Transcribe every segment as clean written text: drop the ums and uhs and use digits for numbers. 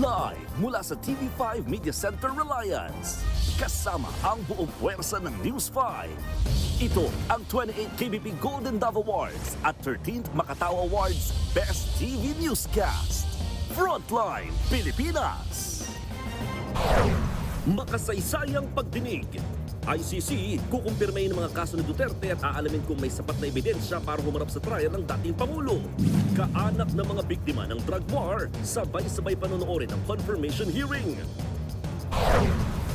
Live mula sa TV5 Media Center Reliance. Kasama ang buong puwersa ng News 5. Ito ang 28th KBP Golden Dove Awards at 13th Makatao Awards Best TV Newscast. Frontline Pilipinas. Makasaysayang pagdinig. ICC, kukumpirmahin ng mga kaso ni Duterte at aalamin kung may sapat na ebidensya para humarap sa trial ng dating Pangulo. Kaanak ng mga biktima ng drug war, sabay-sabay panonoorin ang confirmation hearing.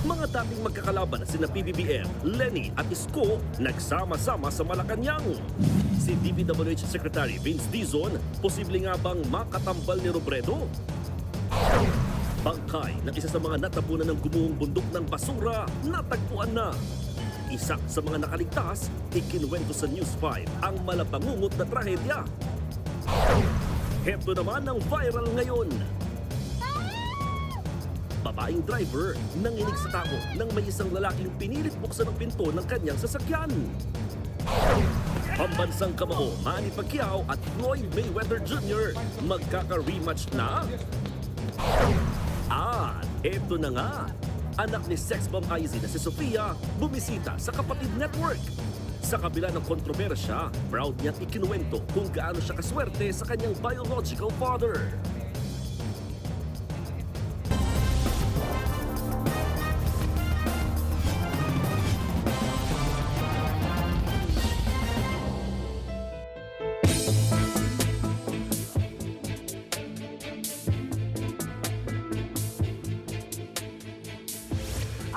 Mga dating magkakalaban na sina PBBM, Lenny at Isko nagsama-sama sa Malacanang. Si DPWH Secretary Vince Dizon, posible nga bang makatambal ni Robredo? Bangkay ng isa sa mga natapunan ng gumuhong bundok ng basura, natagpuan na. Isa sa mga nakaligtas, ikinuwento sa News 5 ang malabangungot na trahedya. Heto naman ang viral ngayon. Babaeng driver nanginig sa tao nang may isang lalaking pinilit buksan ang pinto ng kanyang sasakyan. Pambansang kamao, Manny Pacquiao at Floyd Mayweather Jr. magkaka-rematch na? At eto na nga, anak ni sex bomb IZ na si Sofia bumisita sa Kapatid Network. Sa kabila ng kontrobersya, proud niyang ikinuwento kung gaano siya kaswerte sa kanyang biological father.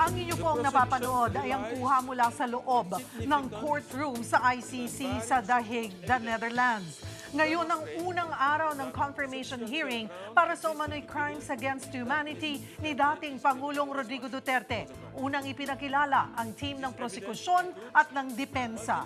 Ang inyo pong napapanood ay ang kuha mula sa loob ng courtroom sa ICC sa The Hague, the Netherlands. Ngayon ang unang araw ng confirmation hearing para sa umano'y crimes against humanity ni dating Pangulong Rodrigo Duterte. Unang ipinakilala ang team ng prosekusyon at ng depensa.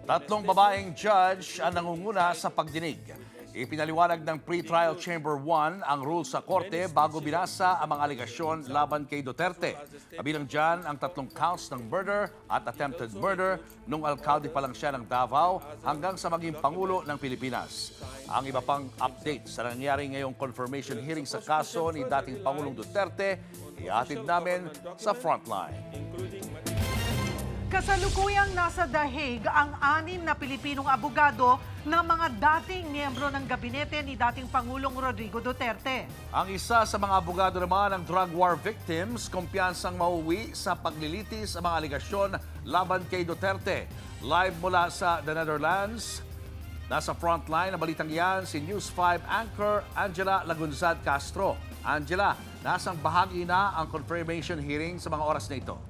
Tatlong babaeng judge ang nangunguna sa pagdinig. Ipinaliwanag ng Pre-Trial Chamber 1 ang rules sa korte bago binasa ang mga alegasyon laban kay Duterte. Kabilang dyan ang tatlong counts ng murder at attempted murder nung alkalde pa lang siya ng Davao hanggang sa maging Pangulo ng Pilipinas. Ang iba pang update sa nangyari ngayong confirmation hearing sa kaso ni dating Pangulong Duterte, ihatid namin sa Frontline. Kasalukuyang nasa The Hague ang 6 na Pilipinong abogado ng mga dating miyembro ng gabinete ni dating Pangulong Rodrigo Duterte. Ang isa sa mga abogado naman ng drug war victims, kumpiyansang mauwi sa paglilitis ang mga aligasyon laban kay Duterte. Live mula sa The Netherlands, nasa frontline ng balitang yan si News 5 anchor Angela Lagunzad Castro. Angela, nasang bahagi na ang confirmation hearing sa mga oras na ito?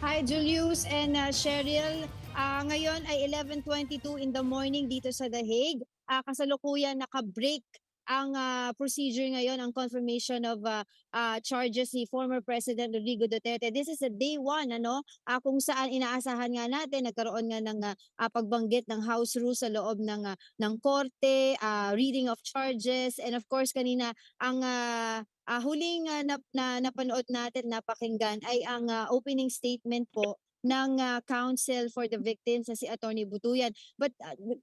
Hi Julius and Cheryl. Ngayon ay 11:22 in the morning dito sa The Hague. Kasalukuyan naka-break ang procedure ngayon, ang confirmation of charges ni former President Rodrigo Duterte. This is a day one, kung saan inaasahan nga natin, nagkaroon nga ng pagbanggit ng House rules sa loob ng korte, reading of charges, and of course kanina ang huling napanood natin, napakinggan ay ang opening statement po ng counsel for the victims na si Attorney Butuyan. But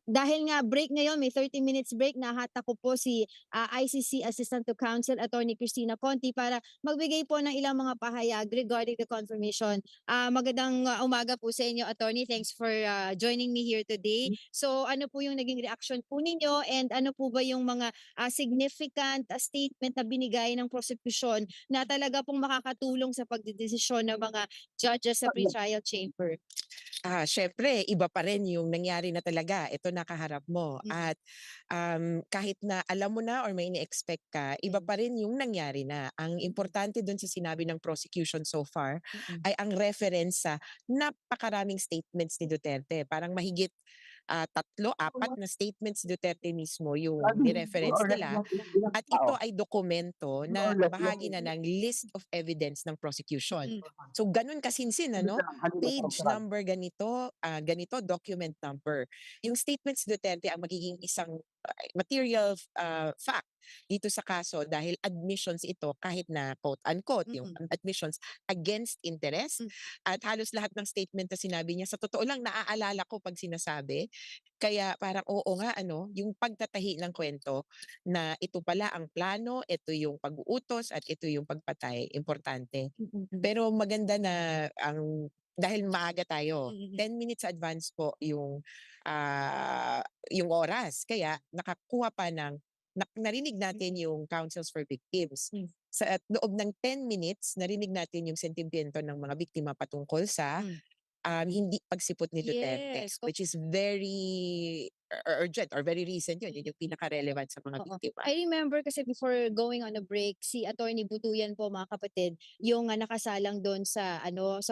dahil nga break ngayon, may 30 minutes break, nahata ko po si ICC Assistant to Counsel Attorney Cristina Conti para magbigay po ng ilang mga pahayag regarding the confirmation. Magandang umaga po sa inyo, Attorney. Thanks for joining me here today. So ano po yung naging reaction po ninyo and ano po ba yung mga significant statement na binigay ng prosecution na talaga pong makakatulong sa pagdedesisyon ng mga judges sa pre-trial chamber? Syempre iba pa rin yung nangyari na talaga, ito nakaharap mo at kahit na alam mo na or may ini-expect ka, iba pa rin yung nangyari na. Ang importante dun sa sinabi ng prosecution so far ay ang reference sa napakaraming statements ni Duterte. Parang mahigit 3, 4 na statements ni Duterte mismo yung ni-reference nila at ito ay dokumento na bahagi na ng list of evidence ng prosecution. So ganun kasinsin, page number ganito, ganito document number. Yung statements ni Duterte ang magiging isang material fact dito sa kaso dahil admissions ito kahit na quote-unquote, yung admissions against interest. At halos lahat ng statement na sinabi niya, sa totoo lang naaalala ko pag sinasabi. Kaya parang oo nga, yung pagtatahi ng kwento na ito pala ang plano, ito yung pag-uutos at ito yung pagpatay, importante. Pero maganda na dahil maaga tayo, 10 minutes advance po yung oras. Kaya nakakuha pa narinig natin yung counsels for victims. Sa loob ng 10 minutes, narinig natin yung sentimiento ng mga biktima patungkol sa hindi pagsipot ni Duterte, Yes. which is very urgent or very recent yun. Yun yung pinaka-relevant sa mga Oo. biktima. I remember kasi before going on a break, si Attorney Butuyan po mga kapatid, yung nakasalang doon sa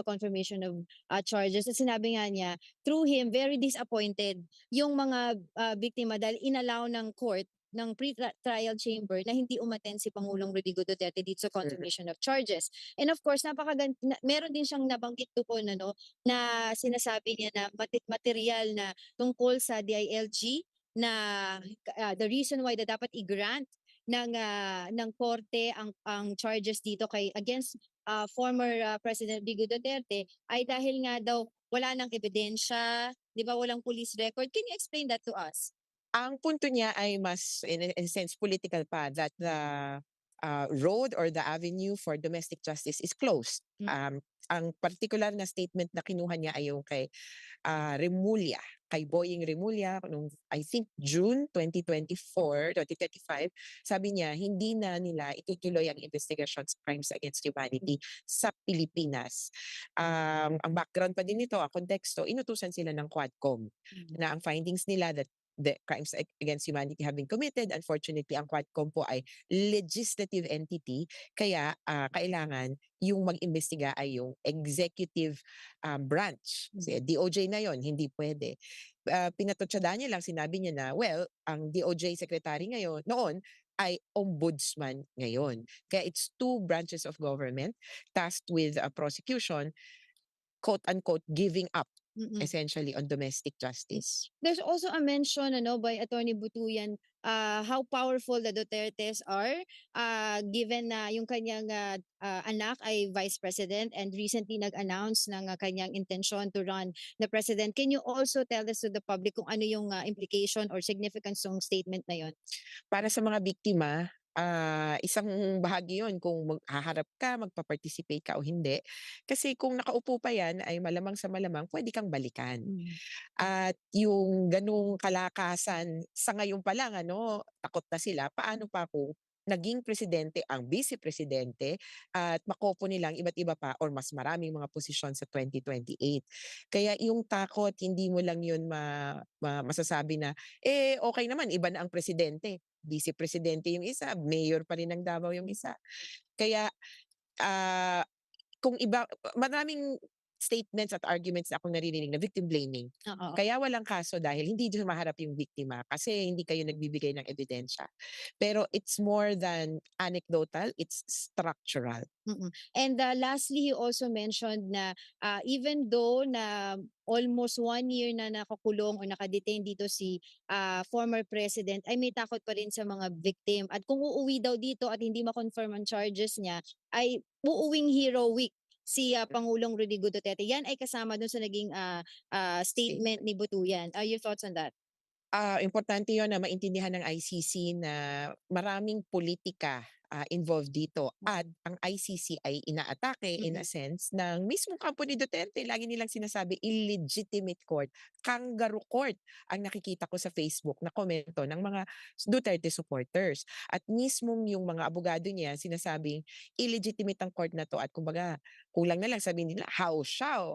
confirmation of charges. At sinabi nga niya, through him, very disappointed yung mga biktima dahil inallow ng court ng pre-trial chamber na hindi umattend si Pangulong Rodrigo Duterte dito sa confirmation of charges. And of course, meron din siyang nabanggit doon na sinasabi niya na material na tungkol sa DILG na the reason why dapat i-grant ng korte ang charges dito against former President Rodrigo Duterte ay dahil nga daw wala nang ebidensya, 'di ba, walang police record. Can you explain that to us? Ang punto niya ay mas, in a sense, political pa, that the road or the avenue for domestic justice is closed. Ang particular na statement na kinuha niya ay yung kay Remulla, kay Boying Remulla, nung I think June 2024, 2025, sabi niya hindi na nila itutuloy ang investigation sa crimes against humanity sa Pilipinas. Ang background pa din nito, ang konteksto, inutusan sila ng Quadcom na ang findings nila that the crimes against humanity have been committed. Unfortunately, ang Quadcom po ay legislative entity, kaya kailangan yung mag-imbestiga ay yung executive branch. Kasi DOJ na yon, hindi pwede. Pinatutsyada niya lang, sinabi niya na, well, ang DOJ secretary noon ay ombudsman ngayon. Kaya it's two branches of government tasked with prosecution, quote-unquote, giving up essentially on domestic justice. There's also a mention by Attorney Butuyan how powerful the Dutertes are given na yung kanyang anak ay vice president and recently nag-announce ng kanyang intention to run the president. Can you also tell this to the public kung ano yung implication or significance ng statement na yon? Para sa mga biktima, isang bahagi yon kung haharap ka, magpa-participate ka o hindi. Kasi kung nakaupo pa yan, ay malamang sa malamang pwede kang balikan. At yung ganung kalakasan, sa ngayon pa lang, takot na sila. Paano pa kung naging presidente ang vice-presidente at makopo nilang iba't iba pa or mas maraming mga posisyon sa 2028. Kaya yung takot, hindi mo lang yun masasabi na, okay naman, iba na ang presidente. Vice-presidente yung isa, mayor pa rin ng Davao yung isa. Kaya kung iba, maraming statements at arguments na akong naririnig na victim blaming. Oo. Kaya walang kaso dahil hindi dyan maharap yung biktima kasi hindi kayo nagbibigay ng ebidensya. Pero it's more than anecdotal, it's structural. And lastly, he also mentioned na even though na almost 1 year na nakakulong o nakadetain dito si former president, ay may takot pa rin sa mga victim. At kung uuwi daw dito at hindi ma-confirm ang charges niya, ay uuwing Hero Week si Pangulong Rodrigo Duterte. Yan ay kasama dun sa naging statement ni Butuyan. Your thoughts on that? Importante yon na maintindihan ng ICC na maraming politika involved dito at ang ICC ay inaatake in a sense ng mismong kampo ni Duterte. Lagi nilang sinasabi illegitimate court, kangaroo court ang nakikita ko sa Facebook na komento ng mga Duterte supporters. At mismong yung mga abogado niya sinasabing illegitimate ang court na to at kumbaga kulang na lang sabihin nila how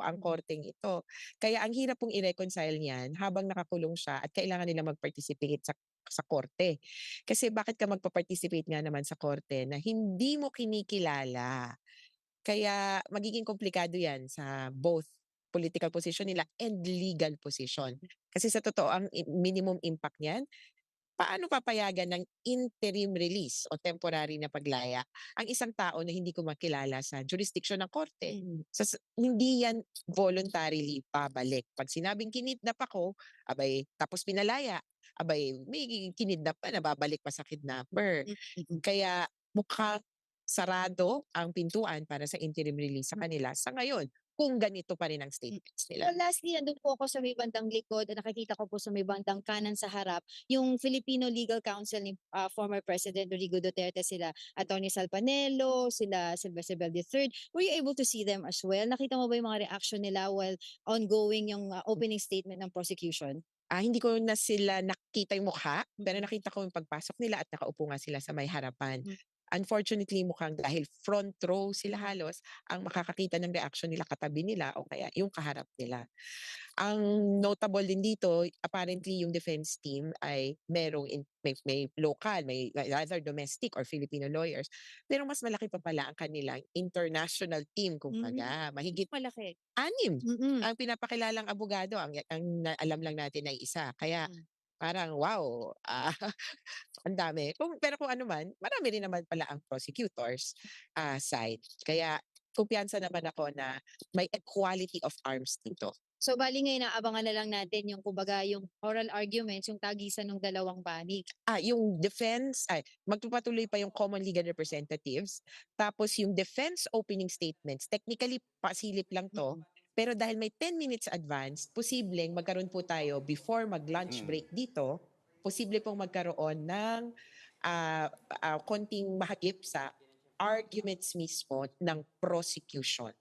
ang korteng ito. Kaya ang hirap pong i-reconcile niyan habang nakakulong siya at kailangan nila mag-participate sa korte. Kasi bakit ka magpa-participate nga naman sa korte na hindi mo kinikilala? Kaya magiging komplikado yan sa both political position nila and legal position. Kasi sa totoo, ang minimum impact niyan, paano papayagan ng interim release o temporary na paglaya ang isang tao na hindi ko makilala sa jurisdiction ng korte? Hindi yan voluntarily babalik. Pag sinabing kinidnap ako, abay, tapos pinalaya, abay, may kinidnap pa na babalik pa sa kidnapper. Kaya mukhang sarado ang pintuan para sa interim release sa kanila sa ngayon kung ganito pa rin ang statements nila. Well, lastly, nandun po ako sa may bandang likod at nakikita ko po sa may bandang kanan sa harap yung Filipino Legal Counsel ni former President Rodrigo Duterte, sila Attorney Salpanelo, sila Sylvester Bell III. Were you able to see them as well? Nakita mo ba yung mga reaction nila while ongoing yung opening statement ng prosecution? Hindi ko na sila nakita yung mukha, pero nakita ko yung pagpasok nila at nakaupo nga sila sa may harapan. Unfortunately, mukhang dahil front row sila halos, ang makakakita ng reaction nila katabi nila o kaya yung kaharap nila. Ang notable din dito, apparently yung defense team ay may local, may either domestic or Filipino lawyers. Pero mas malaki pa pala ang kanilang international team, kumbaga. Mahigit Malaki. 6 ang pinapakilalang abogado. Alam lang natin ay isa. Kaya parang wow, ang dami. Pero kung ano man, marami rin naman pala ang prosecutors side. Kaya kumpiyansa naman ako na may equality of arms dito. So bali ngayon naabangan na lang natin yung kumbaga yung oral arguments, yung tagisan ng dalawang panig. Yung defense, magpapatuloy pa yung common legal representatives. Tapos yung defense opening statements, technically pasilip lang to. Pero dahil may 10 minutes advance, posibleng magkaroon po tayo before mag-lunch break dito, posible pong magkaroon ng konting mahagip sa arguments mismo ng prosecution.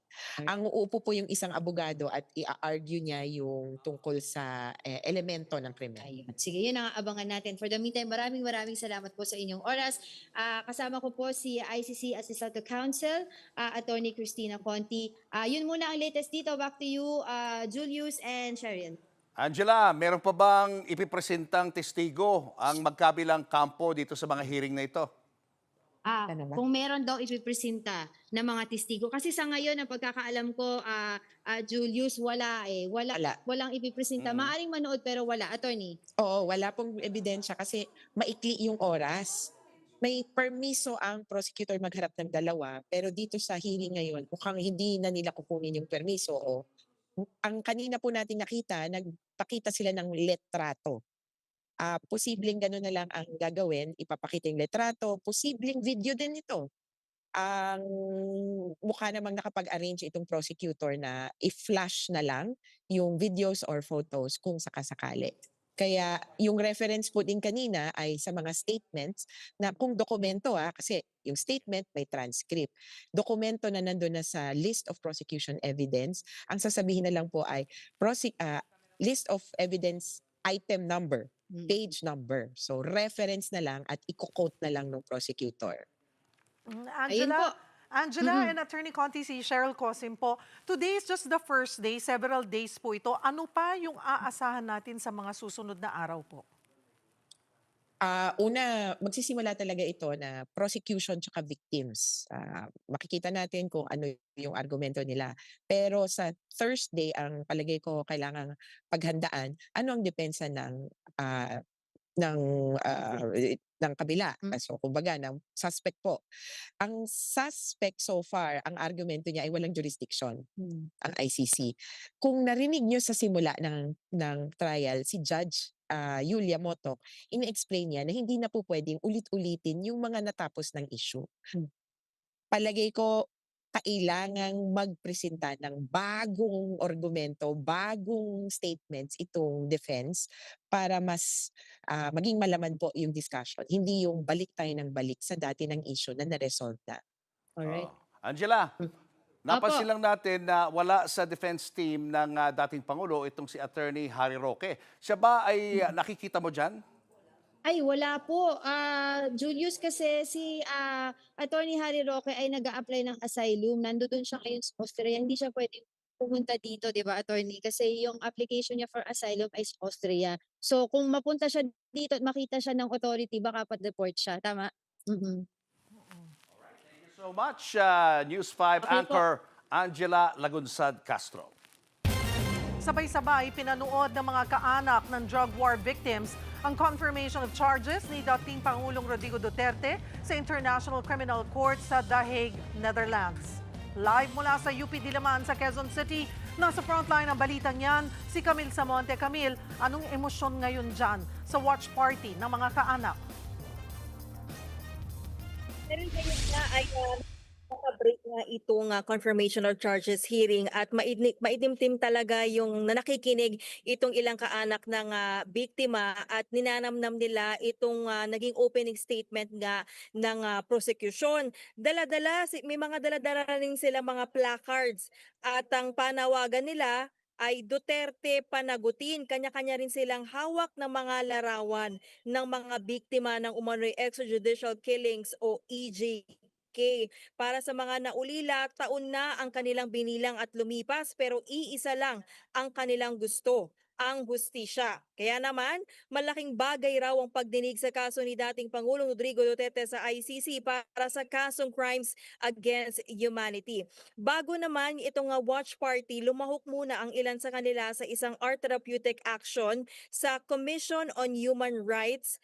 Ang uupo po yung isang abogado at i-argue niya yung tungkol sa elemento ng krimen. Ayun. Sige, yun ang abangan natin. For the meantime, maraming salamat po sa inyong oras. Kasama ko po si ICC Assistant Counsel, Attorney Cristina Conti. Yun muna ang latest dito. Back to you, Julius and Sheryl. Angela, meron pa bang ipipresentang testigo ang magkabilang kampo dito sa mga hearing na ito? Ano ba? Kung meron daw ipipresenta na mga testigo. Kasi sa ngayon, ang pagkakaalam ko, Julius, wala eh. Walang ipipresenta. Maaring manood pero wala. Attorney. Oo, wala pong ebidensya kasi maikli yung oras. May permiso ang prosecutor magharap ng dalawa, pero dito sa hearing ngayon, mukhang hindi na nila kukunin yung permiso. Ang kanina po natin nakita, nagpakita sila ng letrato. Posibleng gano'n na lang ang gagawin, ipapakita yung letrato, posibleng video din ito. Ang mukha namang nakapag-arrange itong prosecutor na i-flash na lang yung videos or photos kung sakasakali. Kaya yung reference po din kanina ay sa mga statements na kung dokumento kasi yung statement may transcript. Dokumento na nandun na sa list of prosecution evidence, ang sasabihin na lang po ay list of evidence item number, page number. So reference na lang at i-quote na lang ng prosecutor. Ayun po. Angela and Attorney Conti, si Cheryl Cosim po. Today is just the first day, several days po ito. Ano pa yung aasahan natin sa mga susunod na araw po? Una, magsisimula talaga ito na prosecution tsaka victims. Makikita natin kung ano yung argumento nila. Pero sa Thursday, ang palagay ko kailangang paghandaan, ano ang depensa ng kabila. So, kumbaga, ng suspect po. Ang suspect so far, ang argumento niya ay walang jurisdiction, ang ICC. Kung narinig niyo sa simula ng trial, si Judge Yulia Motok, ina-explain niya na hindi na po pwedeng ulit-ulitin yung mga natapos ng issue. Palagay ko, kailangang magpresenta ng bagong argumento, bagong statements itong defense para mas maging malaman po yung discussion. Hindi yung balik tayo ng balik sa dati ng issue na na-resolve na. Alright. Angela, napansin lang natin na wala sa defense team ng dating Pangulo itong si Attorney Harry Roque. Siya ba ay nakikita mo dyan? Ay, wala po. Julius, kasi si Attorney Harry Roque ay nag-a-apply ng asylum. Nandoon siya ngayon sa Austria. Hindi siya pwedeng pumunta dito, di ba, Attorney? Kasi yung application niya for asylum ay sa Austria. So, kung mapunta siya dito at makita siya ng authority, baka pa-deport siya. Tama? Thank you so much, News 5 Okay po. anchor Angela Lagunsad Castro. Sabay-sabay pinanood ng mga kaanak ng drug war victims ang confirmation of charges ni dating Pangulong Rodrigo Duterte sa International Criminal Court sa The Hague, Netherlands. Live mula sa UP Diliman sa Quezon City, nasa frontline ng balitang yan, si Camille Samonte. Camille, anong emosyon ngayon dyan sa watch party ng mga kaanak? Meron ngayon na ay break nga itong confirmation of charges hearing at maidimtim talaga yung na nakikinig itong ilang kaanak ng biktima at ninanamnam nila itong naging opening statement nga ng prosecution. May mga dala-dala rin sila mga placards at ang panawagan nila ay Duterte panagutin. Kanya-kanya rin silang hawak ng mga larawan ng mga biktima ng umano'y extrajudicial killings o EJK. Para sa mga naulila, taon na ang kanilang binilang at lumipas pero iisa lang ang kanilang gusto, ang hustisya. Kaya naman, malaking bagay raw ang pagdinig sa kaso ni dating Pangulong Rodrigo Duterte sa ICC para sa kasong crimes against humanity. Bago naman itong watch party, lumahok muna ang ilan sa kanila sa isang art therapeutic action sa Commission on Human Rights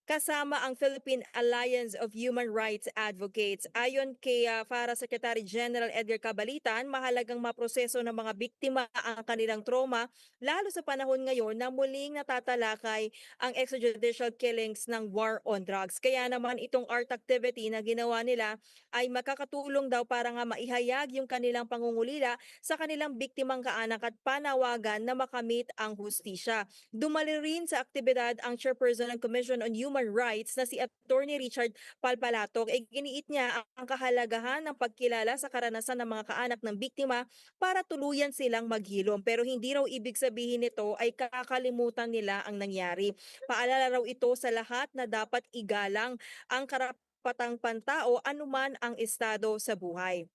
kasama ang Philippine Alliance of Human Rights Advocates. Ayon kay FARA Secretary General Edgar Cabalitan, mahalagang maproseso ng mga biktima ang kanilang trauma, lalo sa panahon ngayon na muling natatalakay ang extrajudicial killings ng war on drugs. Kaya naman itong art activity na ginawa nila ay makakatulong daw para nga maihayag yung kanilang pangungulila sa kanilang biktimang kaanak at panawagan na makamit ang hustisya. Dumali rin sa aktibidad ang Chairperson ng Commission on Human Rights na si Attorney Richard Palpalatok. Giniit niya ang kahalagahan ng pagkilala sa karanasan ng mga kaanak ng biktima para tuluyan silang maghilom. Pero hindi raw ibig sabihin nito ay kakalimutan nila ang nangyari. Paalala raw ito sa lahat na dapat igalang ang karapatang pantao anuman ang estado sa buhay.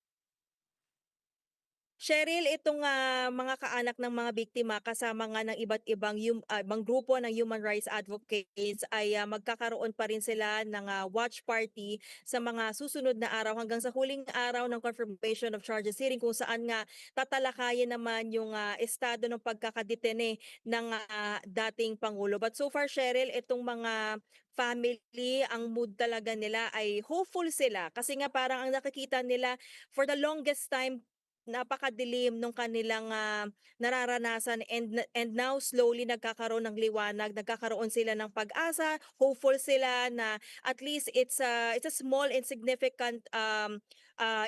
Cheryl, itong mga kaanak ng mga biktima kasama nga ng iba't ibang ibang grupo ng human rights advocates ay magkakaroon pa rin sila ng watch party sa mga susunod na araw hanggang sa huling araw ng confirmation of charges hearing kung saan nga tatalakayin naman yung estado ng pagkakadetene ng dating Pangulo. But so far, Cheryl, itong mga family, ang mood talaga nila ay hopeful sila kasi nga parang ang nakikita nila for the longest time napakadilim nung kanilang nararanasan and now slowly nagkakaroon ng liwanag, nagkakaroon sila ng pag-asa, hopeful sila na at least it's a small insignificant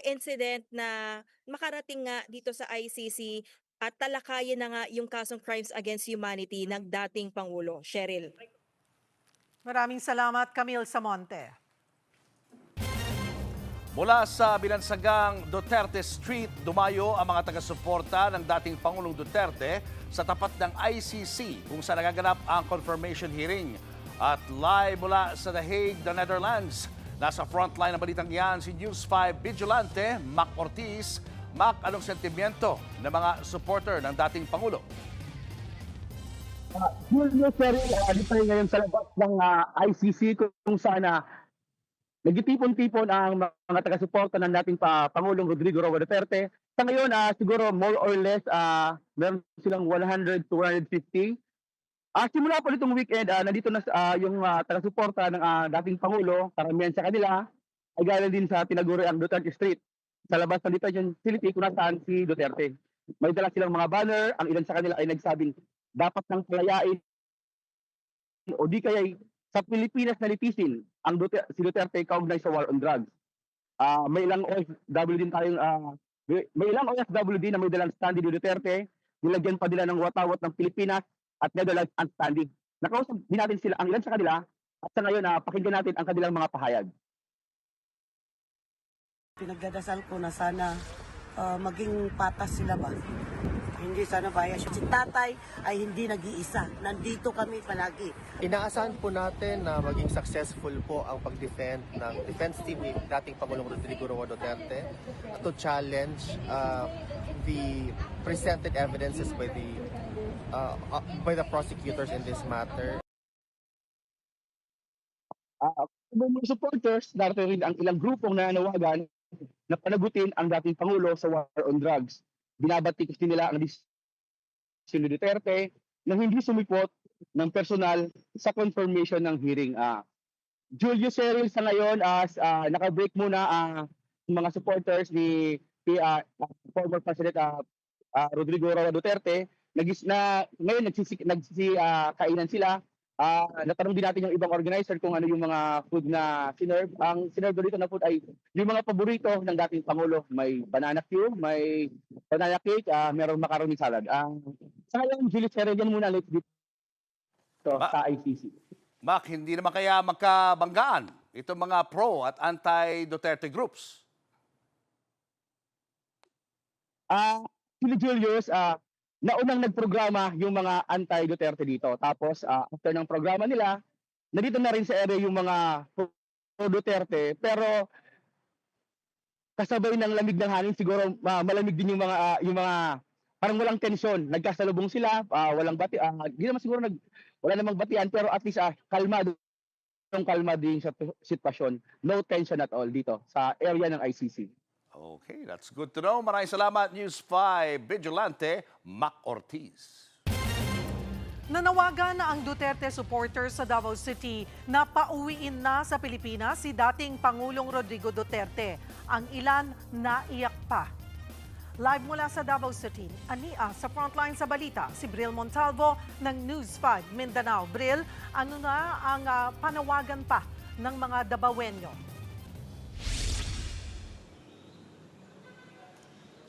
incident na makarating nga dito sa ICC at talakayin na nga yung kasong crimes against humanity ng dating Pangulo. Cheryl. Maraming salamat, Camille Samonte. Mula sa binansagang Duterte Street, dumayo ang mga taga-suporta ng dating Pangulong Duterte sa tapat ng ICC kung saan nagaganap ang confirmation hearing. At live mula sa The Hague, the Netherlands, nasa frontline ng balitang yan si News 5 Vigilante, Mac Ortiz. Mac, anong sentimiento ng mga supporter ng dating Pangulo? Julio Ferrer, dito tayo ngayon sa labas ng ICC kung saan nagtitipon-tipon ang mga taga-suporta ng dating Pangulong Rodrigo Roa Duterte. Sa ngayon, siguro more or less, meron silang 100 to 150. Simula po nitong weekend, nandito na yung taga-suporta ng dating Pangulo, karamihan sa kanila, ay galing din sa tinaguriang Duterte Street. Sa labas ng detention facility kung nasaan si Duterte. May dala silang mga banner, ang ilan sa kanila ay nagsabing dapat nang palayain o di kaya sa Pilipinas na litisin ang si Duterte kaugnay sa war on drugs. May ilang OFW din tayong may ilang OFW din na may dalang standing ni Duterte, nilagyan pa nila ng watawat ng Pilipinas at Netherlands ang standing. Nakausap din natin sila ang ilan sa kanila at sa ngayon pakinggan natin ang kanilang mga pahayag. Pinagdadasal ko na sana maging patas sila ba? Hindi sana bias. Si tatay ay hindi nag-iisa. Nandito kami palagi. Inaasahan po natin na maging successful po ang pag-defend ng defense team ni dating Pangulong Rodrigo Roa Duterte to challenge the presented evidences by the prosecutors in this matter. Mga supporters, darating rin ang ilang grupong nananawagan na panagutin ang dating Pangulo sa war on drugs. Binabati kasi nila ang desisyon ni Duterte na hindi sumipot ng personal sa confirmation ng hearing. Julius Cheryl sa ngayon as naka-break muna ang mga supporters ni former President Rodrigo Roa Duterte. Ngayon kainan sila. Natanong din natin yung ibang organizer kung ano yung mga food na sinerve. Ang sinerve dito na food ay yung mga paborito ng dating Pangulo. May banana cue, may banana cake, merong macaroni salad. Sa ngayon, Julius Cheryl, yan muna ulit dito sa ICC. Mac, hindi naman kaya magkabanggaan itong mga pro at anti-Duterte groups? Julius, naunang nagprograma yung mga anti-Duterte dito. Tapos, after ng programa nila, nandito na rin sa area yung mga pro-Duterte. Pero, kasabay ng lamig ng hangin, siguro malamig din yung mga parang walang tensyon. Nagkasalubong sila, walang bati. Di naman siguro wala namang batian, pero at least kalma din sa sitwasyon. No tension at all dito sa area ng ICC. Okay, that's good to know. Maraming salamat, News 5 Vigilante, Mac Ortiz. Nanawagan na ang Duterte supporters sa Davao City na pauwiin na sa Pilipinas si dating Pangulong Rodrigo Duterte. Ang ilan naiyak pa. Live mula sa Davao City, Ania sa frontline sa balita, si Bril Montalvo ng News 5 Mindanao. Bril, ano na ang panawagan pa ng mga Davaoenyo?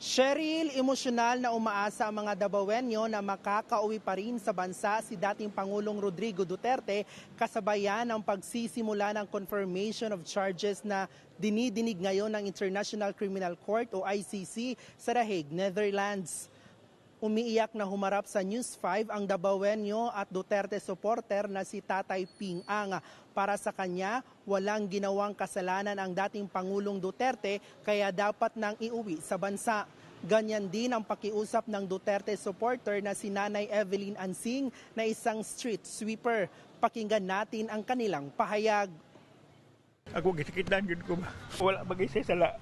Cheryl, emosyonal na umaasa ang mga Davaoenyo na makakauwi pa rin sa bansa si dating Pangulong Rodrigo Duterte kasabayan ng pagsisimula ng confirmation of charges na dinidinig ngayon ng International Criminal Court o ICC sa The Hague, Netherlands. Umiiyak na humarap sa News 5 ang Davaoenyo at Duterte supporter na si Tatay Ping Ang. Para sa kanya, walang ginawang kasalanan ang dating Pangulong Duterte kaya dapat nang iuwi sa bansa. Ganyan din ang pakiusap ng Duterte supporter na si Nanay Evelyn Ansing na isang street sweeper. Pakinggan natin ang kanilang pahayag. Ako gisikitan yun ko ba? Wala bagay sa sala.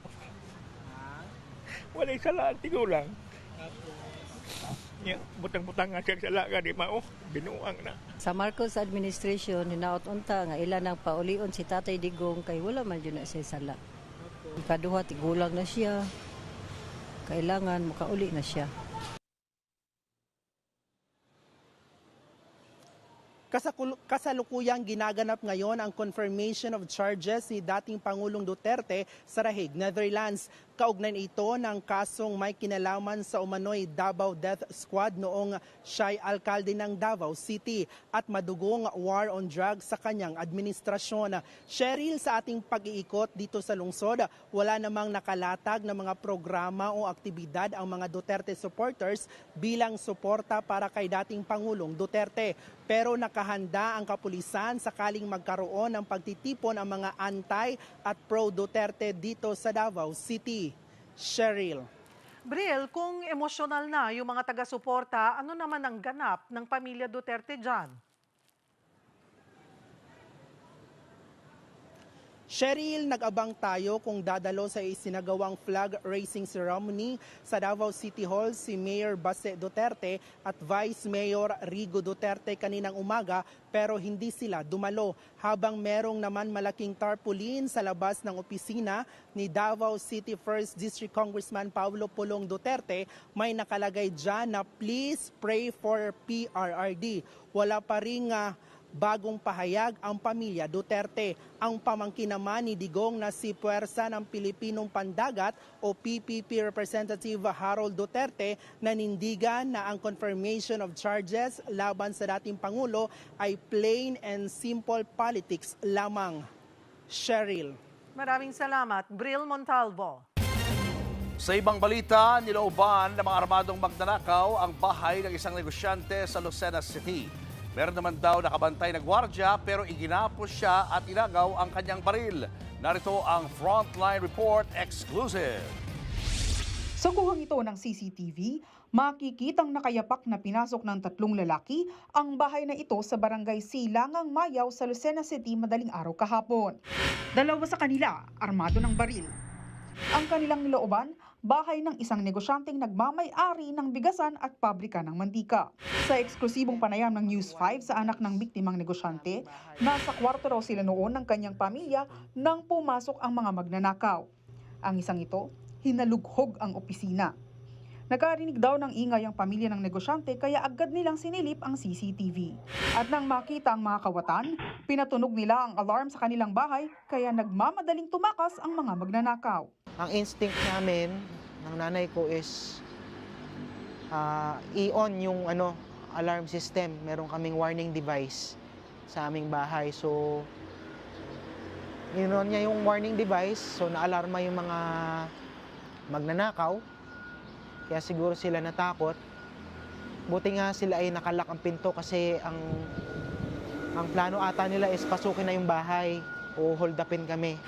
Wala sala, tigo lang. Butang-butang nga siya sala ka, di mao, binuang na. Sa Marcos administration, hinaot unta nga ilan ang paulion si Tatay Digong kay wala man yun na siya sala. Ikaduha, tigulang na siya. Kailangan makauli na siya. Kasalukuyang ginaganap ngayon ang confirmation of charges ni dating Pangulong Duterte sa The Hague, Netherlands. Kaugnay ito ng kasong may kinalaman sa umano'y Davao Death Squad noong siya'y alkalde ng Davao City at madugong war on drugs sa kanyang administrasyon. Cheryl, sa ating pag-iikot dito sa lungsod, wala namang nakalatag na mga programa o aktibidad ang mga Duterte supporters bilang suporta para kay dating Pangulong Duterte. Pero nakahanda ang kapulisan sakaling magkaroon ng pagtitipon ang mga anti at pro-Duterte dito sa Davao City. Cheryl. Bril, kung emosyonal na yung mga taga-suporta, ano naman ang ganap ng pamilya Duterte dyan? Cheryl, nag-abang tayo kung dadalo sa isinagawang flag raising ceremony sa Davao City Hall si Mayor Baste Duterte at Vice Mayor Rigo Duterte kaninang umaga pero hindi sila dumalo. Habang merong naman malaking tarpaulin sa labas ng opisina ni Davao City 1st District Congressman Paulo Pulong Duterte, may nakalagay dyan na please pray for PRRD. Wala pa ring bagong pahayag ang pamilya Duterte. Ang pamangkin naman ni Digong na si Puwersa ng Pilipinong Pandagat o PPP Representative Harold Duterte nanindigan na ang confirmation of charges laban sa dating Pangulo ay plain and simple politics lamang. Cheryl. Maraming salamat, Bril Montalvo. Sa ibang balita, nilooban ng mga armadong magnanakaw ang bahay ng isang negosyante sa Lucena City. Meron naman daw nakabantay na gwardiya pero iginapos siya at inagaw ang kanyang baril. Narito ang Frontline Report Exclusive. Sa kuhang ito ng CCTV, makikitang nakayapak na pinasok ng 3 lalaki ang bahay na ito sa barangay Silangang Mayaw sa Lucena City madaling araw kahapon. 2 sa kanila, armado ng baril. Ang kanilang nilooban, bahay ng isang negosyanteng nagmamay-ari ng bigasan at pabrika ng mantika. Sa eksklusibong panayam ng News 5 sa anak ng biktimang negosyante, nasa kwarto raw sila noon ng kanyang pamilya nang pumasok ang mga magnanakaw. Ang isang ito, hinalughog ang opisina. Nakarinig daw ng ingay ang pamilya ng negosyante kaya agad nilang sinilip ang CCTV. At nang makita ang mga kawatan, pinatunog nila ang alarm sa kanilang bahay kaya nagmamadaling tumakas ang mga magnanakaw. Ang instinct namin ng nanay ko is i-on yung alarm system. Meron kaming warning device sa aming bahay. So, in-on niya yung warning device. So, naalarma yung mga magnanakaw. Kaya siguro sila natakot. Buti nga sila ay nakalak ang pinto kasi ang plano ata nila is pasukin na yung bahay o hold upin kami.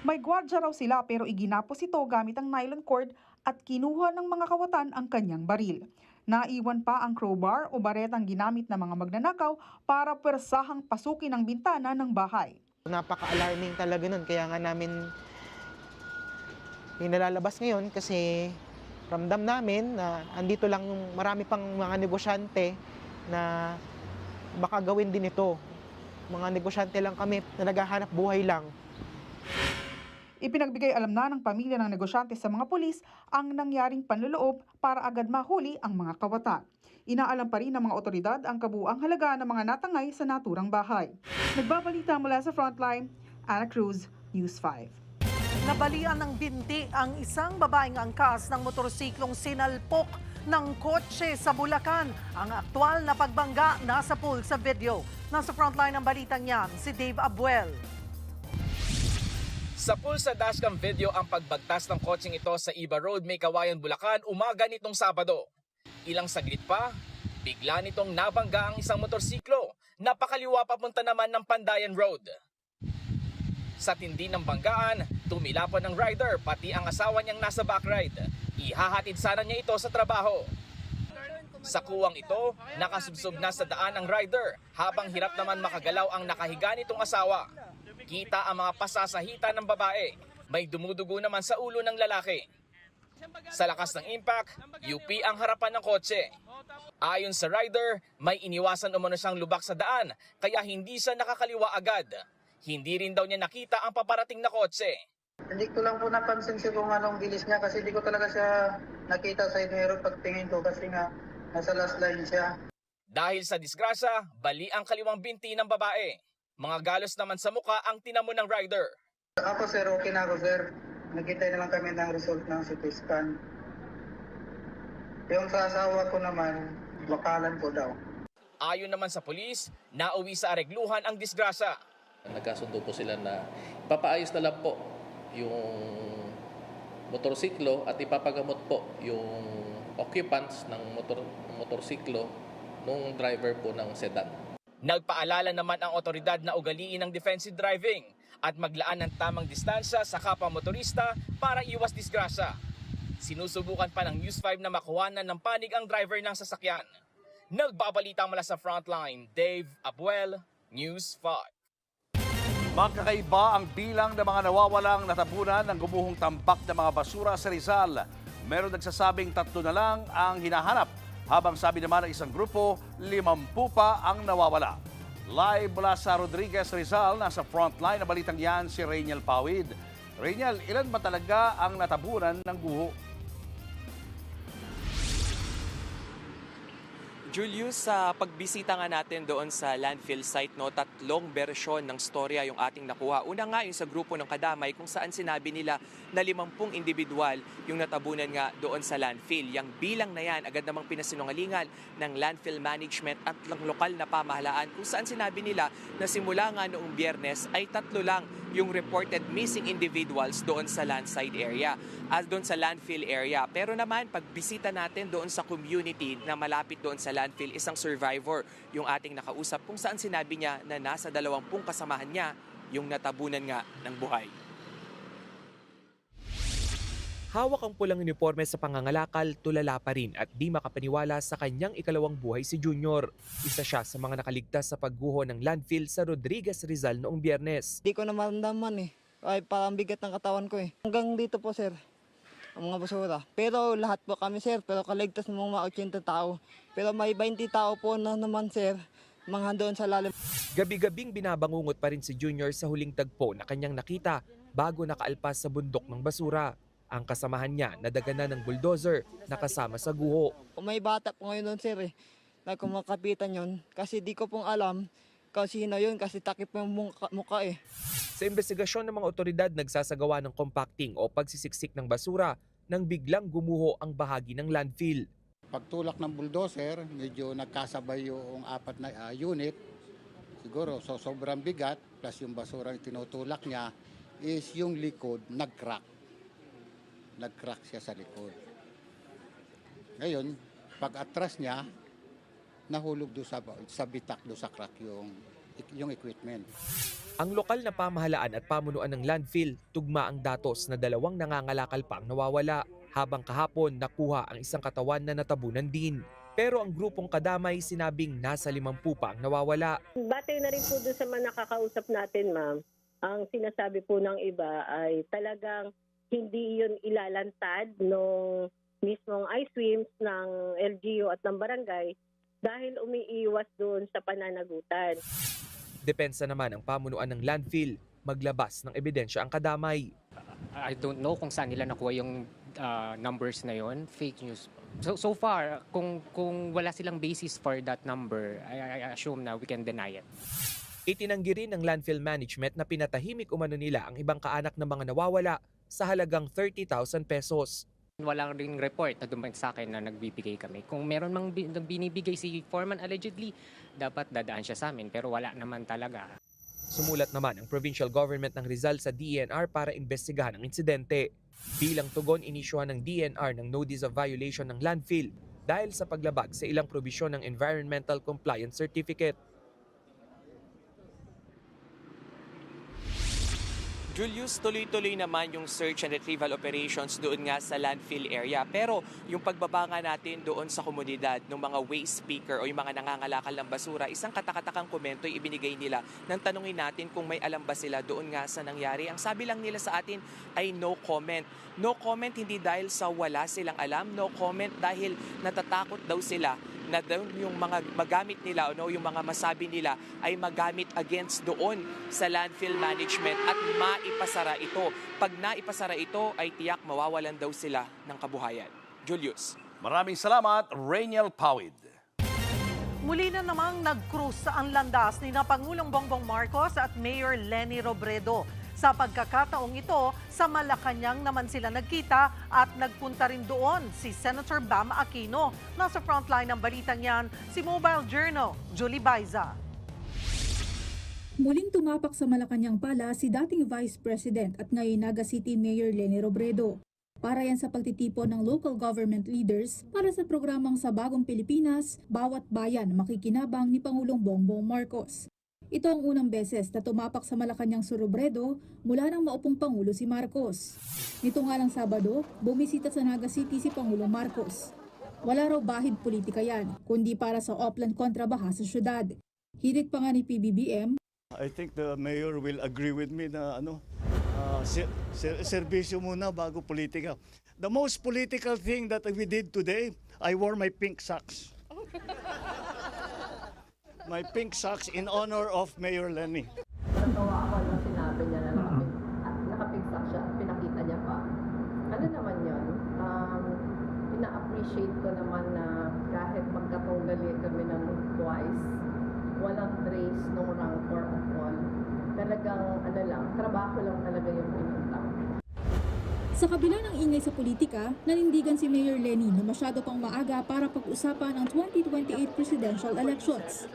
May gwardya raw sila pero iginapos ito gamit ang nylon cord at kinuha ng mga kawatan ang kanyang baril. Naiwan pa ang crowbar o baretang ginamit ng mga magnanakaw para pwersahang pasukin ang bintana ng bahay. Napaka-alarming talaga nun kaya nga namin inalalabas ngayon kasi ramdam namin na andito lang yung marami pang mga negosyante na baka gawin din ito. Mga negosyante lang kami na naghahanap buhay lang. Ipinagbigay alam na ng pamilya ng negosyante sa mga pulis ang nangyaring panloloob para agad mahuli ang mga kawatan. Inaalam pa rin ng mga otoridad ang kabuuang halaga ng mga natangay sa naturang bahay. Nagbabalita mula sa Frontline, Ana Cruz, News 5. Nabalian ng binti ang isang babaeng angkas ng motorsiklong sinalpok ng kotse sa Bulacan. Ang aktwal na pagbangga nasa pool sa video. Nasa frontline ng balitang yan, si Dave Abuel. Sa pool sa dashcam video ang pagbagtas ng kotseng ito sa Iba Road, May Kawayan, Bulacan, umaga nitong Sabado. Ilang saglit pa, bigla nitong nabangga ang isang motorsiklo na pakaliwa papunta naman ng Pandayan Road. Sa tindi ng banggaan, tumilapan ng rider pati ang asawa niyang nasa backride. Ihahatid sana niya ito sa trabaho. Sa kuwang ito, nakasubsob na sa daan ang rider habang hirap naman makagalaw ang nakahiga nitong asawa. Kita ang mga pasasahita ng babae. May dumudugo naman sa ulo ng lalaki. Sa lakas ng impact, UP ang harapan ng kotse. Ayon sa rider, may iniwasan umano siyang lubak sa daan kaya hindi siya nakakaliwa agad. Hindi rin daw niya nakita ang paparating na kotse. Hindi ko lang po napansin siya kung anong bilis niya kasi hindi ko talaga siya nakita sa mirror pagtingin ko kasi nga nasa last line siya. Dahil sa disgrasya, bali ang kaliwang binti ng babae. Mga galos naman sa muka ang tinamo ng rider. Ako sir, okay na ako sir. Nagkitay na lang kami ng result ng CT scan. Yung sa asawa ko naman, bakalan ko daw. Ayon naman sa pulis, nauwi sa aregluhan ang disgrasya. Nagkasundo po sila na ipapaayos na lang po yung motorsiklo at ipapagamot po yung occupants ng motorsiklo nung driver po ng sedan. Nagpaalala naman ang otoridad na ugaliin ng defensive driving at maglaan ng tamang distansya sa kapwa motorista para iwas disgrasya. Sinusubukan pa ng News 5 na makuhanan ng panig ang driver ng sasakyan. Nagbabalita mula sa Frontline, Dave Abuel, News 5. Magkakaiba ang bilang ng mga nawawalang natabunan ng gumuhong tambak ng mga basura sa Rizal. Meron nagsasabing 3 na lang ang hinahanap, habang sabi naman ng isang grupo, 50 pa ang nawawala. Live mula sa Rodriguez, Rizal, nasa frontline na balitang yan si Rainiel Pawid. Rainiel, ilan ba talaga ang natabunan ng guho? Julius, sa pagbisita nga natin doon sa landfill site, 3 bersyon ng storya yung ating nakuha. Una nga yung sa grupo ng Kadamay kung saan sinabi nila na 50 individual yung natabunan nga doon sa landfill. Yang bilang na yan, agad namang pinasinungalingan ng landfill management at ng lokal na pamahalaan kung saan sinabi nila na simula nga noong Biyernes ay 3 lang yung reported missing individuals doon sa landside area at doon sa landfill area. Pero naman, pagbisita natin doon sa community na malapit doon sa landfill, isang survivor yung ating nakausap kung saan sinabi niya na nasa 20 kasamahan niya yung natabunan nga ng buhay. Hawak ang pulang uniforme sa pangangalakal, tulala pa rin at di makapaniwala sa kanyang ikalawang buhay si Junior. Isa siya sa mga nakaligtas sa pagguho ng landfill sa Rodriguez, Rizal noong Biyernes. Di ko na maramdaman eh. Ay, parang bigat ng katawan ko eh. Hanggang dito po sir. ang mga basura. Pero lahat po kami sir, pero kaligtas ng mga 80 tao. Pero may 20 tao po na naman sir, mga doon sa lalim. Gabi-gabing binabangungot pa rin si Junior sa huling tagpo na kanyang nakita bago nakaalpas sa bundok ng basura. Ang kasamahan niya nadaganan ng bulldozer na kasama sa guho. May bata po ngayon doon sir na kumakapitan yun. Kasi di ko pong alam kung sino yun kasi takip yung mukha eh. Sa investigasyon ng mga otoridad, nagsasagawa ng compacting o pagsisiksik ng basura nang biglang gumuho ang bahagi ng landfill. Pagtulak ng bulldozer, medyo nagkasabay yung 4 na unit. Siguro sobrang bigat plus yung basura yung tinutulak niya is yung likod nag-crack. Nag-crack siya sa likod. Ngayon, pag atras niya, nahulog doon sa bitak, doon sa crack yung equipment. Ang lokal na pamahalaan at pamunuan ng landfill, tugma ang datos na 2 nangangalakal pa ang nawawala, habang kahapon nakuha ang isang katawan na natabunan din. Pero ang grupong kadamay sinabing nasa 50 pa ang nawawala. Batay na rin po doon sa mga nakakausap natin, ma'am. Ang sinasabi po ng iba ay talagang hindi yun ilalantad nung mismong iSwims ng LGU at ng barangay dahil umiiwas doon sa pananagutan. Depensa naman ang pamunuan ng landfill, maglabas ng ebidensya ang kadamay. I don't know kung saan nila nakuha yung numbers na yon, fake news. So far, kung wala silang basis for that number, I assume na we can deny it. Itinanggi rin ng landfill management na pinatahimik umano nila ang ibang kaanak ng mga nawawala sa halagang 30,000 pesos. Walang ring report na dumating sa akin na nagbibigay kami. Kung meron mang binibigay si Foreman allegedly, dapat dadaan siya sa amin, pero wala naman talaga. Sumulat naman ang provincial government ng Rizal sa DENR para imbestigahan ang insidente. Bilang tugon, inisyuhan ng DENR ng notice of violation ng landfill dahil sa paglabag sa ilang probisyon ng Environmental Compliance Certificate. Julius, tuloy-tuloy naman yung search and retrieval operations doon nga sa landfill area. Pero yung pagbaba nga natin doon sa komunidad ng mga waste picker o yung mga nangangalakal ng basura, isang katakatakang komento yung ibinigay nila nang tanungin natin kung may alam ba sila doon nga sa nangyari. Ang sabi lang nila sa atin ay no comment. No comment hindi dahil sa wala silang alam, no comment dahil natatakot daw sila na yung mga magamit nila o yung mga masabi nila ay magamit against doon sa landfill management at maipasara ito. Pag naipasara ito ay tiyak mawawalan daw sila ng kabuhayan. Julius. Maraming salamat, Rainiel Pawid. Muli na namang nag-cruise ang landas ni Pangulong Bongbong Marcos at Mayor Leni Robredo. Sa pagkakataong ito, sa Malacanang naman sila nagkita at nagpunta rin doon si Senator Bam Aquino. Nasa frontline ng balitang yan, si Mobile Journal, Julie Baiza. Muling tumapak sa Malacanang pala si dating Vice President at ngayon Naga City Mayor Leni Robredo. Para yan sa pagtitipon ng local government leaders para sa programang Sa Bagong Pilipinas, Bawat Bayan makikinabang ni Pangulong Bongbong Marcos. Ito ang unang beses na tumapak sa Malacanang si Robredo mula nang maupong Pangulo si Marcos. Nito nga lang Sabado, bumisita sa Naga City si Pangulong Marcos. Wala raw bahid politika yan, kundi para sa Oplan kontrabaha sa syudad. Hirit pa nga ni PBBM, I think the mayor will agree with me na serbisyo muna bago politika. The most political thing that we did today, I wore my pink socks. My pink socks in honor of Mayor Leni. Natawa ako nung sinabi niya na nakapink socks siya at pinakita niya pa. Ano naman yun? Ina-appreciate ko naman na kahit magkatunggali kami ng twice, walang trace nung rank or all. Talagang trabaho lang talaga yung pinunta. sa kabila ng ingay sa politika, nanindigan si Mayor Leni na masyado pang maaga para pag-usapan ang 2028 presidential elections.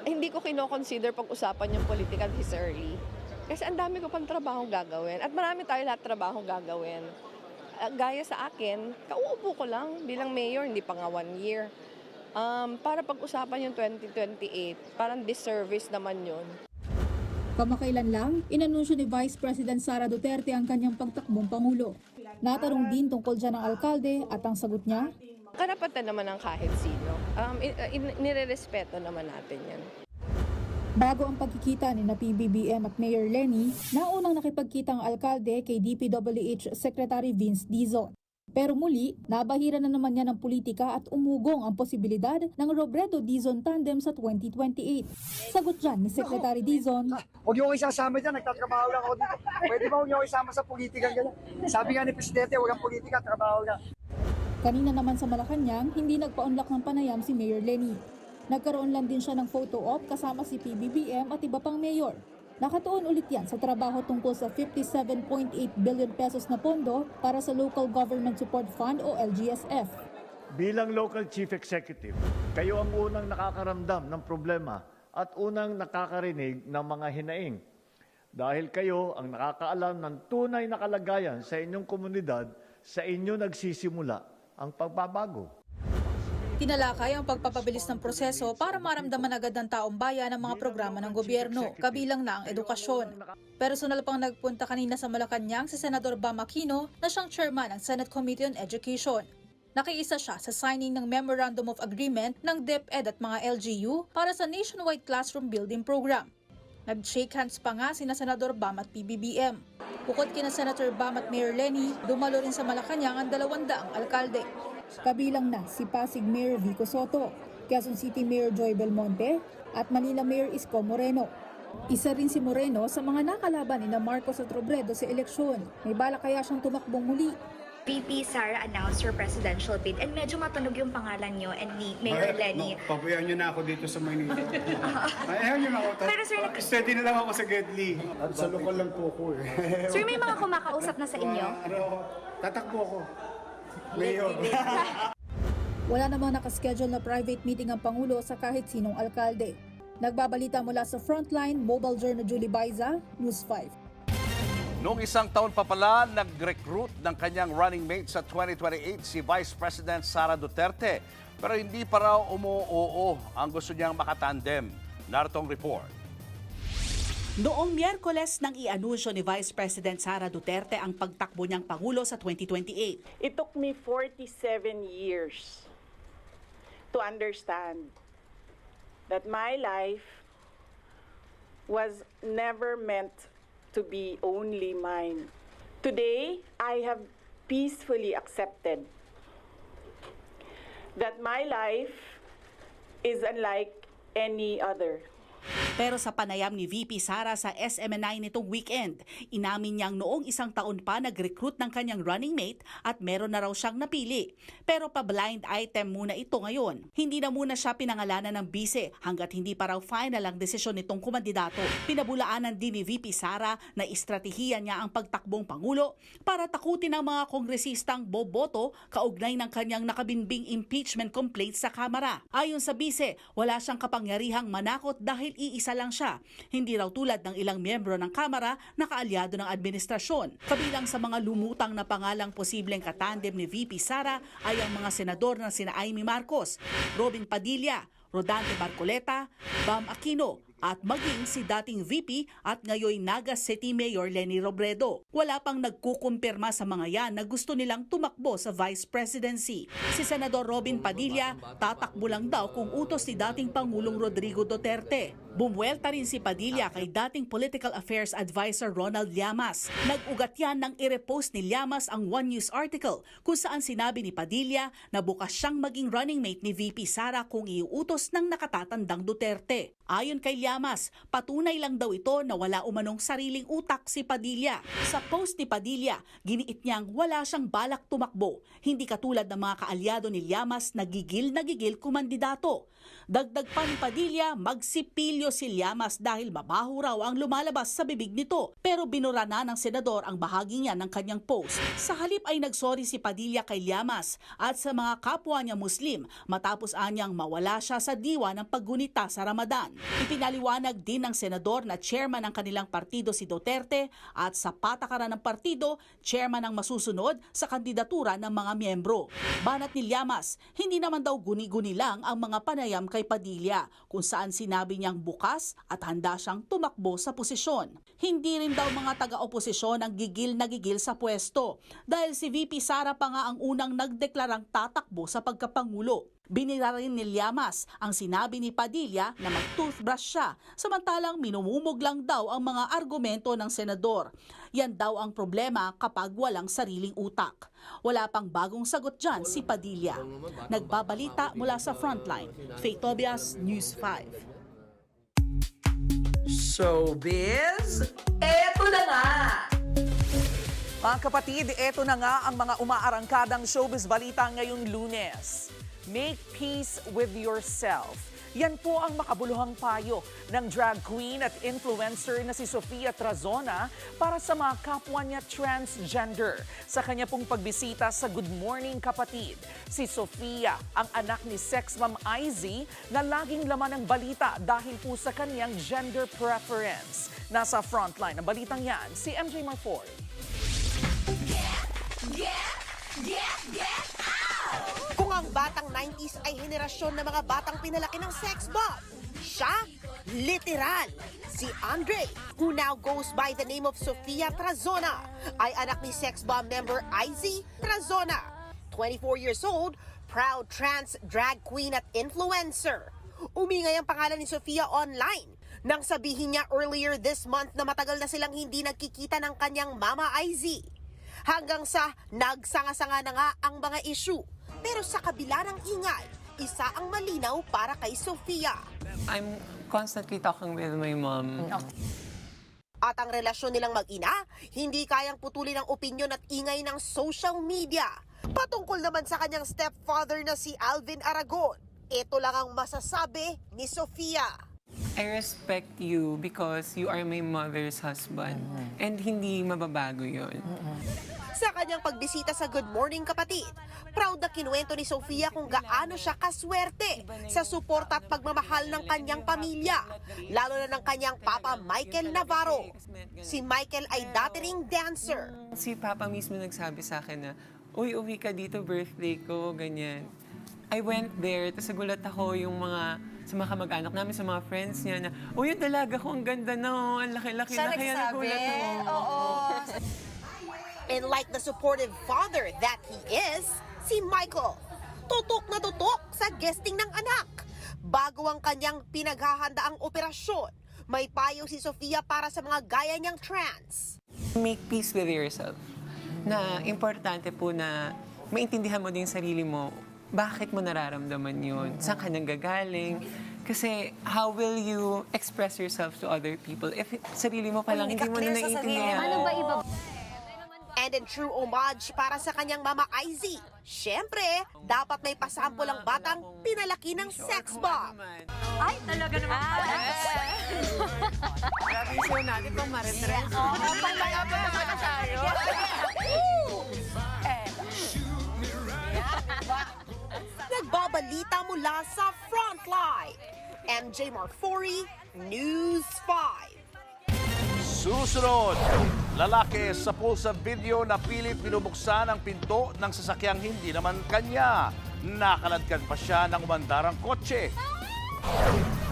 Hindi ko kino-consider pag-usapan yung political this early. Kasi ang dami ko pang trabahong gagawin at marami tayo lahat trabahong gagawin. Gaya sa akin, kauupo ko lang bilang mayor, hindi pa nga 1 year. Para pag-usapan yung 2028, parang disservice naman yun. Kamakailan lang, inanunsyo ni Vice President Sara Duterte ang kanyang pagtakbong Pangulo. Natanong din tungkol dyan ng alkalde at ang sagot niya, Karapatan naman ng kahit sino. Nire-respeto naman natin yan. bago ang pagkikita ni PBBM at Mayor Leni, naunang nakipagkita ang alkalde kay DPWH Secretary Vince Dizon. Pero muli, nabahira na naman niya ng politika at umugong ang posibilidad ng Robredo-Dizon tandem sa 2028. Sagot dyan ni Secretary Dizon. Huwag niyo ko isasama dyan, nagtatrabaho lang ako dito. Pwede ba huwag niyo ko isama sa politika gano'n? Sabi nga ni Presidente, huwag ang politika, trabaho lang. Kanina naman sa Malacanang, hindi nagpa-unlock ng panayam si Mayor Leni. Nagkaroon lang din siya ng photo op kasama si PBBM at iba pang mayor. Nakatuon ulit yan sa trabaho tungkol sa 57.8 billion pesos na pondo para sa Local Government Support Fund o LGSF. Bilang local chief executive, kayo ang unang nakakaramdam ng problema at unang nakakarinig ng mga hinaing. Dahil kayo ang nakakaalam ng tunay na kalagayan sa inyong komunidad, sa inyo nagsisimula ang pagbabago. Tinalakay ang pagpapabilis ng proseso para maramdaman agad ng taong bayan ang mga programa ng gobyerno, kabilang na ang edukasyon. Personal pang nagpunta kanina sa Malacanang si Senador Bam Aquino na siyang chairman ng Senate Committee on Education. Nakiisa siya sa signing ng Memorandum of Agreement ng DepEd at mga LGU para sa nationwide classroom building program. Nag-shake hands pa nga sina Senador Bam at PBBM. Bukod kina Senator Bam at Mayor Leni, dumalo rin sa Malacanang ang 200 alkalde. Kabilang na si Pasig Mayor Vico Soto, Quezon City Mayor Joy Belmonte at Manila Mayor Isko Moreno. Isa rin si Moreno sa mga nakalaban ni Marcos at Robredo sa eleksyon. May balak kaya siyang tumakbong muli. VP Sara announced her presidential bid and medyo matunog yung pangalan nyo and ni Mayor Leni. Pabayaan nyo na ako dito sa Maynila. Ayaw nyo na ako. Pero sir, steady na lang ako sa Gedli. At sa lokal lang po ako eh. Sir, may mga kumakausap na sa inyo? Tatakbo ako. Mayor. Wala namang nakaschedule na private meeting ang Pangulo sa kahit sinong alkalde. Nagbabalita mula sa Frontline, Mobile Journal Julie Baiza, News 5. Noong isang taon pa pala, nag-recruit ng kanyang running mate sa 2028 si Vice President Sara Duterte. Pero hindi pa raw umuoo ang gusto niyang makatandem. Narito ang report. Noong Miyerkules nang i-anunsyo ni Vice President Sara Duterte ang pagtakbo niyang Pangulo sa 2028. It took me 47 years to understand that my life was never meant to be only mine. Today, I have peacefully accepted that my life is unlike any other. Pero sa panayam ni VP Sara sa SMNI nitong weekend, inamin niyang noong isang taon pa nag-recruit ng kanyang running mate at meron na raw siyang napili. Pero pa-blind item muna ito ngayon. Hindi na muna siya pinangalanan ng bise hanggat hindi pa raw final ang desisyon nitong kumandidato. Pinabulaanan din ni VP Sara na estratehiya niya ang pagtakbong Pangulo para takutin ang mga kongresistang boboto kaugnay ng kanyang nakabinbing impeachment complaint sa Kamara. Ayon sa bise, wala siyang kapangyarihang manakot dahil iisa lang siya. Hindi raw tulad ng ilang miyembro ng Kamara na kaalyado ng administrasyon. Kabilang sa mga lumutang na pangalang posibleng katandem ni VP Sara ay ang mga senador na sina Amy Marcos, Robin Padilla, Rodante Barcoleta, Bam Aquino, at maging si dating VP at ngayon Naga City Mayor Leni Robredo. Wala pang nagkukumpirma sa mga yan na gusto nilang tumakbo sa Vice Presidency. Si Senador Robin Padilla, tatakbo lang daw kung utos ni dating Pangulong Rodrigo Duterte. Bumuelta rin si Padilla kay dating Political Affairs Advisor Ronald Llamas. Nag-ugat yan nang i-repost ni Llamas ang One News article kung saan sinabi ni Padilla na bukas siyang maging running mate ni VP Sara kung iuutos ng nakatatandang Duterte. Ayon kay Llamas, patunay lang daw ito na wala umanong sariling utak si Padilla. Sa post ni Padilla, giniit niyang wala siyang balak tumakbo, hindi katulad ng mga kaalyado ni Llamas na gigil kumandidato. Dagdag pa ni Padilla, magsipilyo si Llamas dahil mabaho raw ang lumalabas sa bibig nito. Pero binura na ng senador ang bahagi niya ng kanyang post. Sa halip ay nagsorry si Padilla kay Llamas at sa mga kapwa niya Muslim matapos anyang mawala siya sa diwa ng paggunita sa Ramadan. Ipinaliwanag din ng senador na chairman ng kanilang partido si Duterte at sa patakaran ng partido, chairman ang masusunod sa kandidatura ng mga miyembro. Banat ni Llamas, hindi naman daw guni-guni lang ang mga panayam kay Padilla kung saan sinabi niyang bukas bukas at handa siyang tumakbo sa posisyon. Hindi rin daw mga taga-oposisyon ang gigil na gigil sa pwesto dahil si VP Sara pa nga ang unang nagdeklarang tatakbo sa pagkapangulo. Binira rin ni Llamas ang sinabi ni Padilla na mag-toothbrush siya, samantalang minumumog lang daw ang mga argumento ng senador. Yan daw ang problema kapag walang sariling utak. Wala pang bagong sagot dyan si Padilla. Nagbabalita mula sa Frontline, Faye Tobias, News 5. Showbiz, eto na nga! Mga kapatid, eto na nga ang mga umaarangkadang showbiz balita ngayong Lunes. Make peace with yourself. Yan po ang makabuluhang payo ng drag queen at influencer na si Sofia Trazona para sa mga kapwa niya transgender. Sa kanya pong pagbisita sa Good Morning Kapatid, si Sofia ang anak ni Sex Mom Izzy na laging laman ng balita dahil po sa kanyang gender preference. Nasa frontline ng balitang yan, si MJ Marfor. Kung ang batang 90s ay henerasyon ng mga batang pinalaki ng sex bomb, siya, literal. Si Andre, who now goes by the name of Sofia Trazona, ay anak ni sex bomb member Izzy Trazona. 24 years old, proud trans drag queen at influencer. Umingay ang pangalan ni Sofia online nang sabihin niya earlier this month na matagal na silang hindi nagkikita ng kanyang mama Izzy. Hanggang sa nagsanga-sanga na nga ang mga issue. Pero sa kabila ng ingay, isa ang malinaw para kay Sofia. I'm constantly talking with my mom. At ang relasyon nilang mag-ina, hindi kayang putulin ang opinyon at ingay ng social media. Patungkol naman sa kanyang stepfather na si Alvin Aragon, ito lang ang masasabi ni Sofia. I respect you because you are my mother's husband. And hindi mababago yun. Sa kanyang pagbisita sa Good Morning Kapatid, proud na kinuwento ni Sofia kung gaano siya kaswerte sa suporta at pagmamahal ng kanyang pamilya, lalo na ng kanyang papa Michael Navarro. Si Michael ay dati ring dancer. Si Papa mismo nagsabi sa akin na, uy, uwi ka dito, birthday ko, ganyan. I went there, tapos nagulat ako yung sa mga kamag-anak namin, sa mga friends niya na, uy, yung dalaga ko, ang ganda na, ang laki-laki na, kaya nagulat ako. Oo. And like the supportive father that he is, si Michael, tutok na tutok sa guesting ng anak. Bago ang kanyang pinaghahandaang operasyon, may payo si Sofia para sa mga gaya niyang trans. Make peace with yourself. Na importante po na maintindihan mo din yung sarili mo, bakit mo nararamdaman yun, saan ka nanggagaling. Kasi how will you express yourself to other people if sarili mo palang hindi mo na naiintindihan? Ano ba iba? And in true homage para sa kanyang mama Izzy, syempre, dapat may pasample ang batang pinalaki ng sex bomb. Ay, talaga naman pala. Grabe yung show natin pang maritres. Pang-malapit naman na tayo. Nagbabalita mula sa Frontline. MJ Marfori, News 5. Susunod, lalaki sa pulsa video na pilit pinubuksan ang pinto ng sasakyang hindi naman kanya. Nakaladkad pa siya ng umandarang kotse.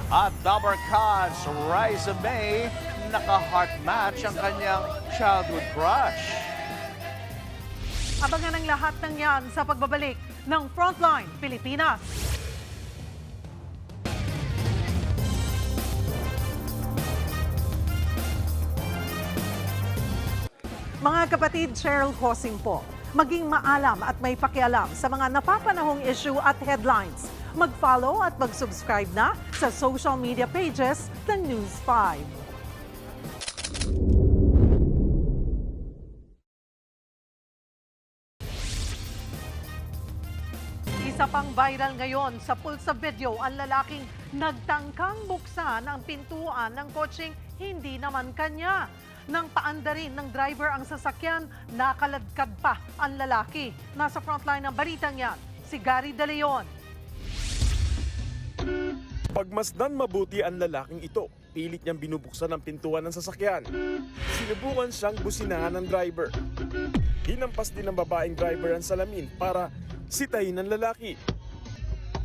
At Dabar Cats, Rise of May, naka-heart match ang kanyang childhood crush. Abangan ang lahat ng yan sa pagbabalik ng Frontline Pilipinas. Mga kapatid, Cheryl Cosing po. Maging maalam at may pakialam sa mga napapanahong issue at headlines. Mag-follow at mag-subscribe na sa social media pages ng News 5. Isa pang viral ngayon sa pulsa video ang lalaking nagtangkang buksan ang pintuan ng kotseng hindi naman kanya. Nang paandarin ng driver ang sasakyan, nakaladkad pa ang lalaki. Nasa frontline ng balitang yan, si Gary De Leon. Pagmasdan mabuti ang lalaking ito, pilit niyang binubuksan ang pintuan ng sasakyan. Sinubukan siyang businahan ng driver. Hinampas din ng babaeng driver ang salamin para sitahin ng lalaki.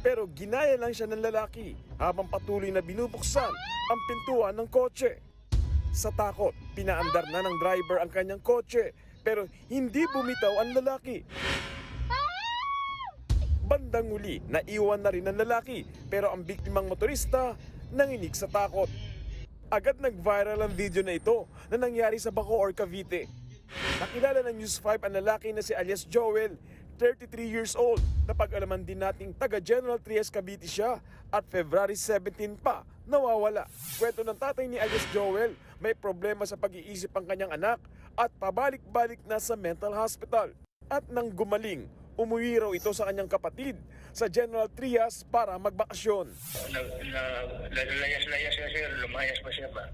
Pero ginaya lang siya ng lalaki habang patuloy na binubuksan ang pintuan ng kotse. Sa takot, pinaandar na ng driver ang kanyang kotse pero hindi bumitaw ang lalaki. Bandang huli, naiwan na rin ang lalaki pero ang biktimang motorista nanginig sa takot. Agad nag-viral ang video na ito na nangyari sa Bacoor, Cavite. Nakilala ng News 5 ang lalaki na si alias Joel, 33 years old. Napag-alaman din nating taga General Trias, Cavite siya at February 17 pa nawawala. Kwento ng tatay ni alias Joel, may problema sa pag-iisip ang kanyang anak at pabalik-balik na sa mental hospital. At nang gumaling, umuwi raw ito sa kanyang kapatid sa General Trias para magbakasyon. Layas-layas siya, sir. Lumayas pa siya ba?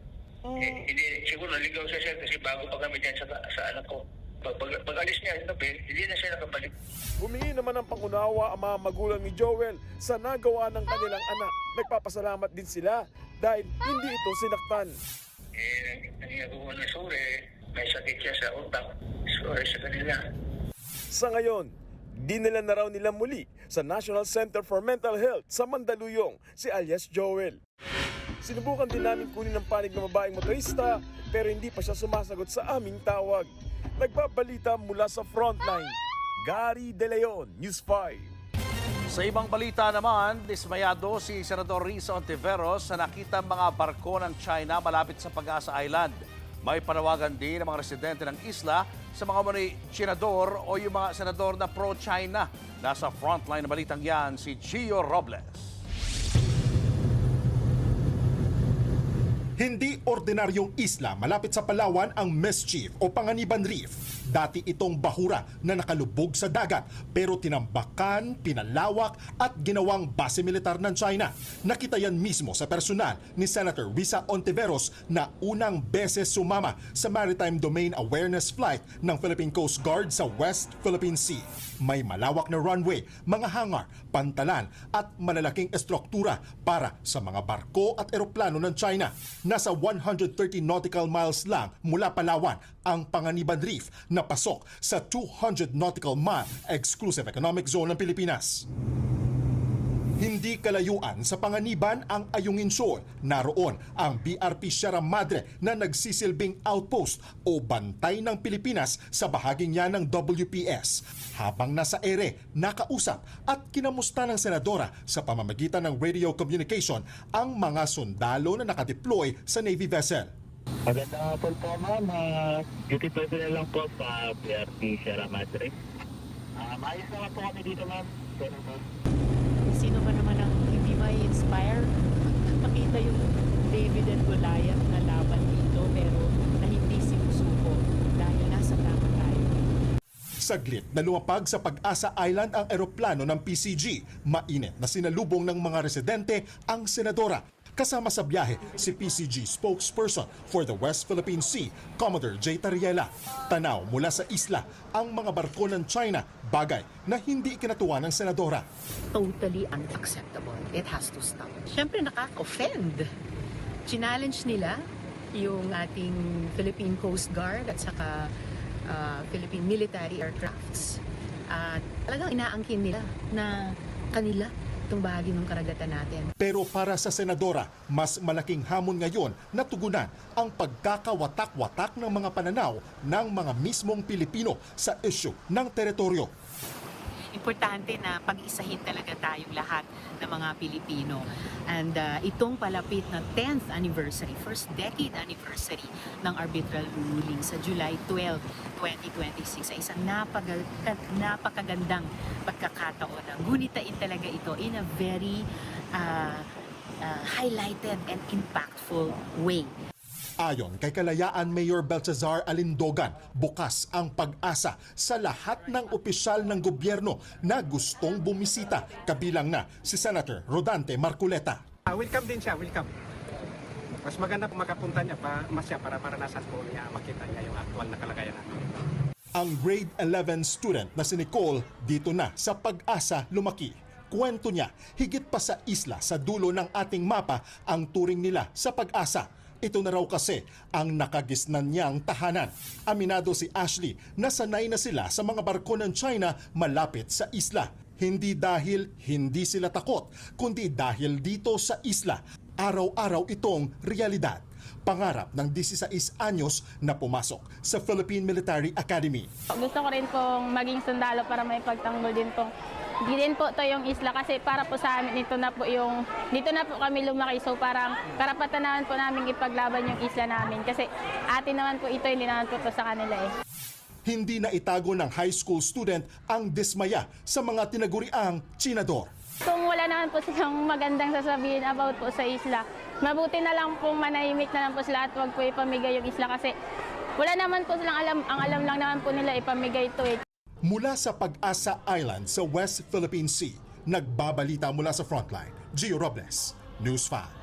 Hindi, siguro naligaw siya, sir, kasi bago pa kami dyan sa anak ko. Pag alis niya, hindi na siya nakabalik. Humingi naman ng pangunawa ang mga magulang ni Joel sa nagawa ng kanilang anak. Nagpapasalamat din sila dahil hindi ito sinaktan. Nangyagawa na sure, may sakit siya sa utak. Sure sa kanila. Sa ngayon, dinala na raw nila muli sa National Center for Mental Health sa Mandaluyong si alias Joel. Sinubukan din namin kunin ang panig ng babaeng motorista pero hindi pa siya sumasagot sa aming tawag. Nagbabalita mula sa frontline, Gary De Leon, News 5. Sa ibang balita naman, dismayado si Senador Risa Ontiveros sa nakita mga barko ng China malapit sa Pag-asa Island. May panawagan din ng mga residente ng isla sa mga senador o yung mga senador na pro-China. Nasa frontline na balitang yan si Gio Robles. Hindi ordinaryong isla malapit sa Palawan ang Mischief o Panganiban Reef. Dati itong bahura na nakalubog sa dagat pero tinambakan, pinalawak at ginawang base militar ng China. Nakita yan mismo sa personal ni Senator Risa Ontiveros na unang beses sumama sa Maritime Domain Awareness Flight ng Philippine Coast Guard sa West Philippine Sea. May malawak na runway, mga hangar, pantalan at malalaking estruktura para sa mga barko at eroplano ng China. Nasa 130 nautical miles lang mula Palawan ang Panganiban Reef na pasok sa 200 nautical mile exclusive economic zone ng Pilipinas. Hindi kalayuan sa Panganiban ang Ayungin Shoal. Naroon ang BRP Sierra Madre na nagsisilbing outpost o bantay ng Pilipinas sa bahaging niya ng WPS. Habang nasa ere, nakausap at kinamusta ng senadora sa pamamagitan ng radio communication ang mga sundalo na nakadeploy sa Navy vessel. Magandang hapon po ma'am, duty personnel lang po sa BRP Sierra Madre. Maayos naman po kami dito ma'am. Sino ba naman ang hindi ma-inspire? Makita yung David and Goliath na laban dito pero na hindi sinusuko dahil nasa tama tayo. Saglit na lumapag sa Pag-asa Island ang eroplano ng PCG. Mainit na sinalubong ng mga residente ang senadora. Kasama sa biyahe si PCG spokesperson for the West Philippine Sea, Commodore J. Tariela. Tanaw mula sa isla ang mga barko ng China, bagay na hindi ikinatuwa ng senadora. Totally unacceptable. It has to stop. Siyempre nakaka-offend. Challenge nila yung ating Philippine Coast Guard at saka Philippine military aircrafts. At talagang inaangkin nila na kanila itong bahagi ng karagatan natin. Pero para sa senadora, mas malaking hamon ngayon na tugunan ang pagkakawatak-watak ng mga pananaw ng mga mismong Pilipino sa issue ng teritoryo. Importante na pag-isahin talaga tayong lahat ng mga Pilipino. And itong palapit na 10th anniversary, first decade anniversary ng arbitral ruling sa July 12, 2026 ay isang napakagandang pagkakataon na gunitain talaga ito in a very highlighted and impactful way. Ayon kay Kalayaan Mayor Baltazar Alindogan, bukas ang Pag-asa sa lahat ng opisyal ng gobyerno na gustong bumisita, kabilang na si Senator Rodante Marcoleta. Welcome din siya, welcome. Mas maganda kung makapunta niya para nasa po niya makita niya yung aktual na kalagayan natin. Ang grade 11 student na si Nicole dito na sa Pag-asa lumaki. Kwento niya, higit pa sa isla sa dulo ng ating mapa ang turing nila sa Pag-asa. Ito na raw kasi ang nakagisnan niyang tahanan. Aminado si Ashley na sanay na sila sa mga barko ng China malapit sa isla. Hindi dahil hindi sila takot, kundi dahil dito sa isla, araw-araw itong realidad. Pangarap ng 16 anyos na pumasok sa Philippine Military Academy. Gusto ko rin pong maging sundalo para may pagtanggol din po. Di din po to yung isla kasi para po sa amin dito na po kami lumaki, so parang karapatan naman po namin ipaglaban yung isla namin kasi atin naman po ito, hindi naman po to sa kanila eh. Hindi na itago ng high school student ang dismaya sa mga tinaguriang tsinador. Kung wala naman po silang magandang sasabihin about po sa isla, mabuti na lang po manahimik na lang po sila at wag po ipamigay yung isla kasi wala naman po silang alam, ang alam lang naman po nila ipamigay ito eh. Mula sa Pag-asa Island sa West Philippine Sea, nagbabalita mula sa Frontline, Gio Robles, News 5.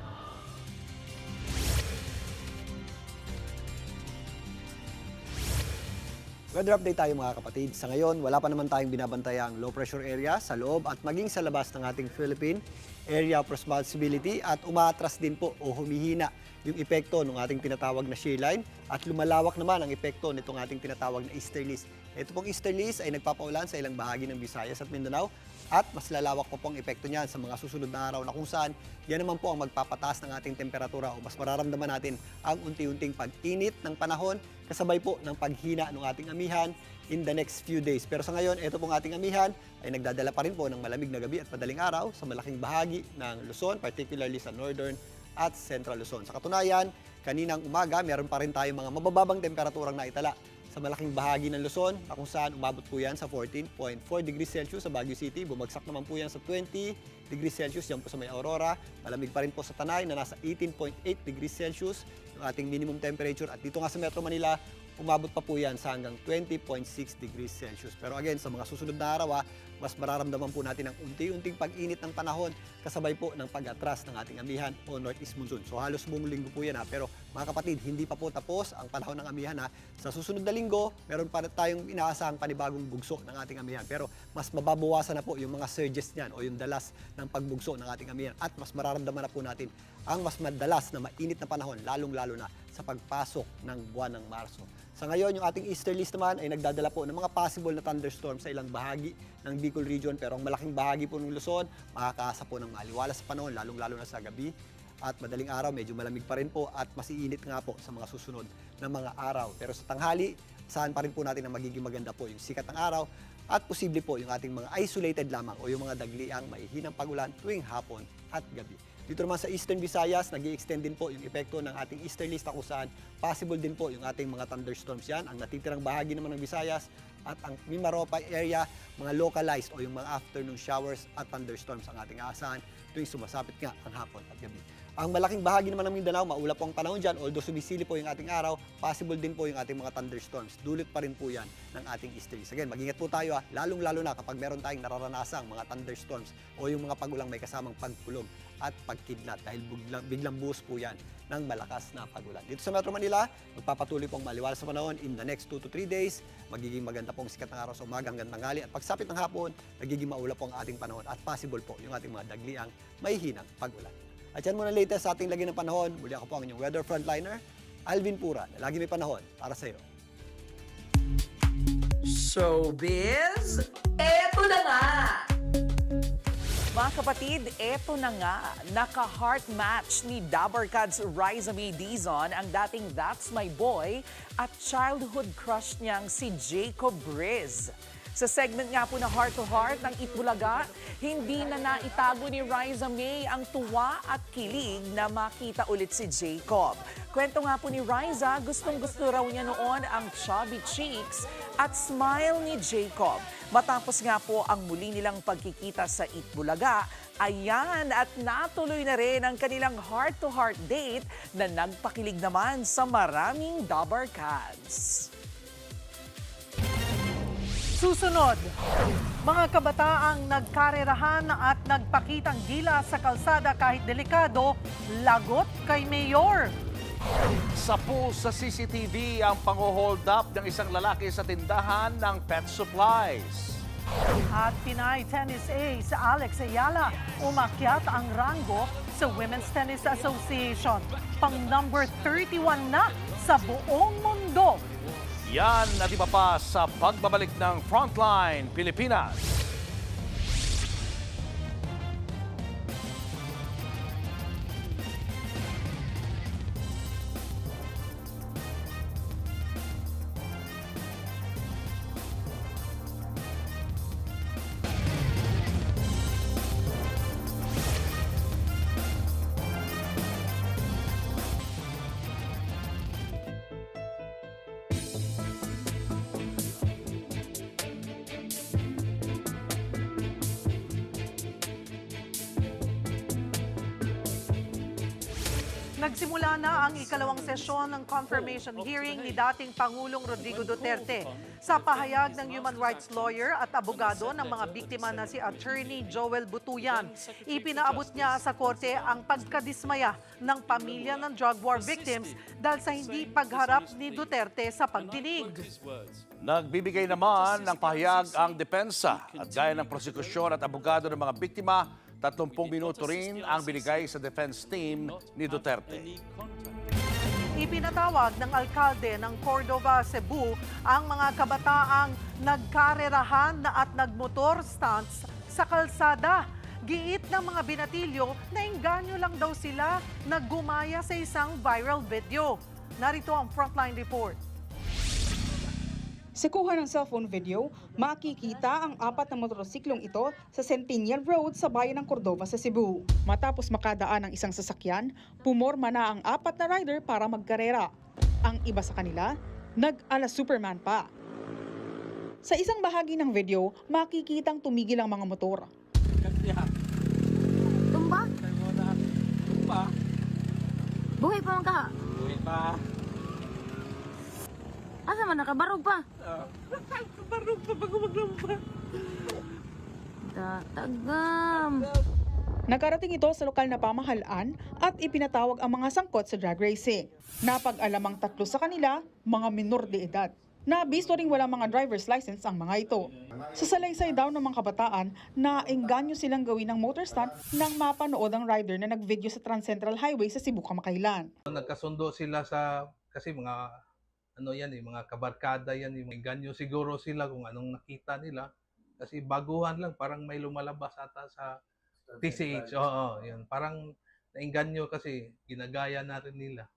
Weather update tayo mga kapatid. Sa ngayon, wala pa naman tayong binabantayang low pressure area sa loob at maging sa labas ng ating Philippine Area of Responsibility at umaatras din po o humihina yung epekto ng ating tinatawag na shear line at lumalawak naman ang epekto nitong ating tinatawag na easterlies. Ito pong easterlies ay nagpapaulan sa ilang bahagi ng Visayas at Mindanao at mas lalawak pa pong epekto niyan sa mga susunod na araw na kung saan yan naman po ang magpapataas ng ating temperatura o mas mararamdaman natin ang unti-unting pag-init ng panahon kasabay po ng paghina ng ating amihan in the next few days. Pero sa ngayon, ito pong ating amihan ay nagdadala pa rin po ng malamig na gabi at madaling araw sa malaking bahagi ng Luzon, particularly sa northern at central Luzon. Sa katunayan, kaninang umaga, meron pa rin tayong mga mabababang temperaturang naitala sa malaking bahagi ng Luzon na kung saan umabot po yan sa 14.4 degrees Celsius sa Baguio City. Bumagsak naman po yan sa 20 degrees Celsius yan po sa may Aurora. Malamig pa rin po sa Tanay na nasa 18.8 degrees Celsius yung ating minimum temperature. At dito nga sa Metro Manila, umabot pa po yan sa hanggang 20.6 degrees Celsius. Pero again, sa mga susunod na araw, mas mararamdaman po natin ang unti-unting pag-init ng panahon kasabay po ng pag-atras ng ating amihan o northeast monsoon. So halos buong linggo po yan pero mga kapatid, hindi pa po tapos ang panahon ng amihan Sa susunod na linggo, meron pa tayong inaasahang panibagong bugso ng ating amihan pero mas mababawasan na po yung mga surges niyan o yung dalas ng pagbugso ng ating amihan at mas mararamdaman na po natin ang mas madalas na mainit na panahon lalong-lalo na sa pagpasok ng buwan ng Marso. Sa ngayon, yung ating easterlies naman ay nagdadala po ng mga possible na thunderstorm sa ilang bahagi ng Bicol region pero ang malaking bahagi po ng Luzon, makakaasa po ng maliwalas sa panahon, lalong-lalo na sa gabi at madaling araw, medyo malamig pa rin po at mas iinit nga po sa mga susunod na mga araw. Pero sa tanghali, saan pa rin po natin na magiging maganda po yung sikat ng araw at posible po yung ating mga isolated lamang o yung mga dagliang maihinang pagulan tuwing hapon at gabi. Dito naman sa Eastern Visayas, nag-i-extend din po yung epekto ng ating easterlies na kung saan possible din po yung ating mga thunderstorms yan. Ang natitirang bahagi naman ng Visayas at ang Mimaropa area, mga localized o yung mga afternoon showers at thunderstorms ang ating aasahan tuwing sumasapit nga ang hapon at gabi. Ang malaking bahagi naman ng Mindanao, maulap po ang panahon dyan, although sumisili po yung ating araw, possible din po yung ating mga thunderstorms. Dulot pa rin po yan ng ating easterlies. Again, mag-ingat po tayo lalong-lalo na kapag meron tayong nararanasang mga thunderstorms o yung mga pagulang may kasamang pagkulog at pagkidlat dahil biglang buhos po yan ng malakas na pagulan. Dito sa Metro Manila, magpapatuloy pong maliwalas sa panahon in the next 2 to 3 days. Magiging maganda pong sikat ng araw sa umaga hanggang tanghali at pagsapit ng hapon, nagiging maulap po ang ating panahon at possible po yung ating mga dagliang may hinang pagulan. At yan muna latest sa ating lagi ng panahon. Muli ako po ang inyong weather frontliner, Alvin Pura, na lagi may panahon para sa iyo. Showbiz, eto na nga! Mga kapatid, eto na nga, naka-heart match ni Dabarkad's Riza May Dizon ang dating That's My Boy at childhood crush niyang si Jacob Riz. Sa segment nga po na Heart to Heart ng Itbulaga, hindi na naitago ni Riza May ang tuwa at kilig na makita ulit si Jacob. Kwento nga po ni Riza, gustong-gusto raw niya noon ang chubby cheeks at smile ni Jacob. Matapos nga po ang muli nilang pagkikita sa Itbulaga, ayan at natuloy na rin ang kanilang heart-to-heart date na nagpakilig naman sa maraming Dabarkads. Susunod, mga kabataang nagkarerahan at nagpakitang gila sa kalsada kahit delikado, lagot kay Mayor. Sa pool sa CCTV ang pang-hold up ng isang lalaki sa tindahan ng pet supplies. At Pinay Tennis Ace Alex Ayala, umakyat ang rango sa Women's Tennis Association. Pang number 31 na sa buong mundo. Yan at iba pa sa pagbabalik ng Frontline Pilipinas. Nagsimula na ang ikalawang sesyon ng confirmation hearing ni dating Pangulong Rodrigo Duterte. Sa pahayag ng human rights lawyer at abogado ng mga biktima na si Attorney Joel Butuyan, ipinaabot niya sa korte ang pagkadismaya ng pamilya ng drug war victims dahil sa hindi pagharap ni Duterte sa pagdinig. Nagbibigay naman ng pahayag ang depensa at gaya ng prosekusyon at abogado ng mga biktima, 30 minuto rin ang binigay sa defense team ni Duterte. Ipinatawag ng alkalde ng Cordova, Cebu ang mga kabataang nagkarerahan at nagmotor stunts sa kalsada. Giit ng mga binatilyo na engganyo lang daw sila naggumaya sa isang viral video. Narito ang Frontline Report. Sa kuha ng cellphone video, makikita ang 4 na motorsiklong ito sa Centennial Road sa bayan ng Cordova sa Cebu. Matapos makadaan ang isang sasakyan, pumorma na ang 4 na rider para magkarera. Ang iba sa kanila, nag-ala Superman pa. Sa isang bahagi ng video, makikitang tumigil ang mga motor. Tumba? Tumba. Buhay pa man ka? Buhay pa. Asa man nakabarog pa? Barog pa bago maglamba. Tagam. Nakarating ito sa lokal na pamahalaan at ipinatawag ang mga sangkot sa drag racing. Napag-alamang 3 sa kanila, mga minor de edad. Nabisto ring walang mga driver's license ang mga ito. Sa salaysay daw ng mga kabataan, naengganyo silang gawin ng motor stunt nang mapanood ang rider na nag-video sa Trans Central Highway sa Cebu, Kamakailan. Nagkasundo sila sa, kasi mga mga kabarkada yan, yung ganyo siguro sila kung anong nakita nila. Kasi baguhan lang, parang may lumalabas ata sa TCH. Oo, yan. Parang nainganyo kasi ginagaya na rin nila.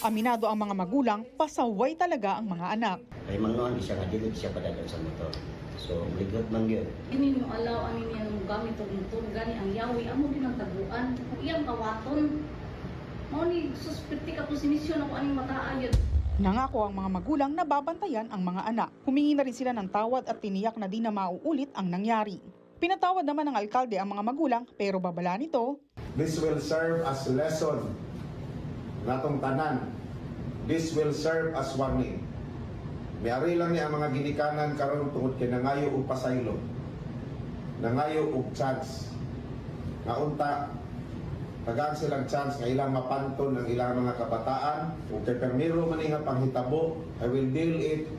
Aminado ang mga magulang, pasaway talaga ang mga anak. Ay mangon siya nga dili siya padala sa motor. So ligot man gyud. Ini mo alaw ani niya ng gamit og motor gani ang yawi amo ginataguan. Kung iyang kawaton, mao ni suspecti ka po sinisyon ako aning mataayod. Nangako ang mga magulang na babantayan ang mga anak. Humingi na rin sila ng tawad at tiniyak na di na mauulit ang nangyari. Pinatawad naman ng alkalde ang mga magulang pero babala nito. This will serve as lesson natong tanan. This will serve as warning. Miari lang niya ang mga ginikanan karon tungod kay nangayo og pasaylo. Nangayo og chance. Naunta tagaan silang chance nga ilang mapanton ang ilang mga kabataan. Kung kay permiro man nga panghitabo, I will deal it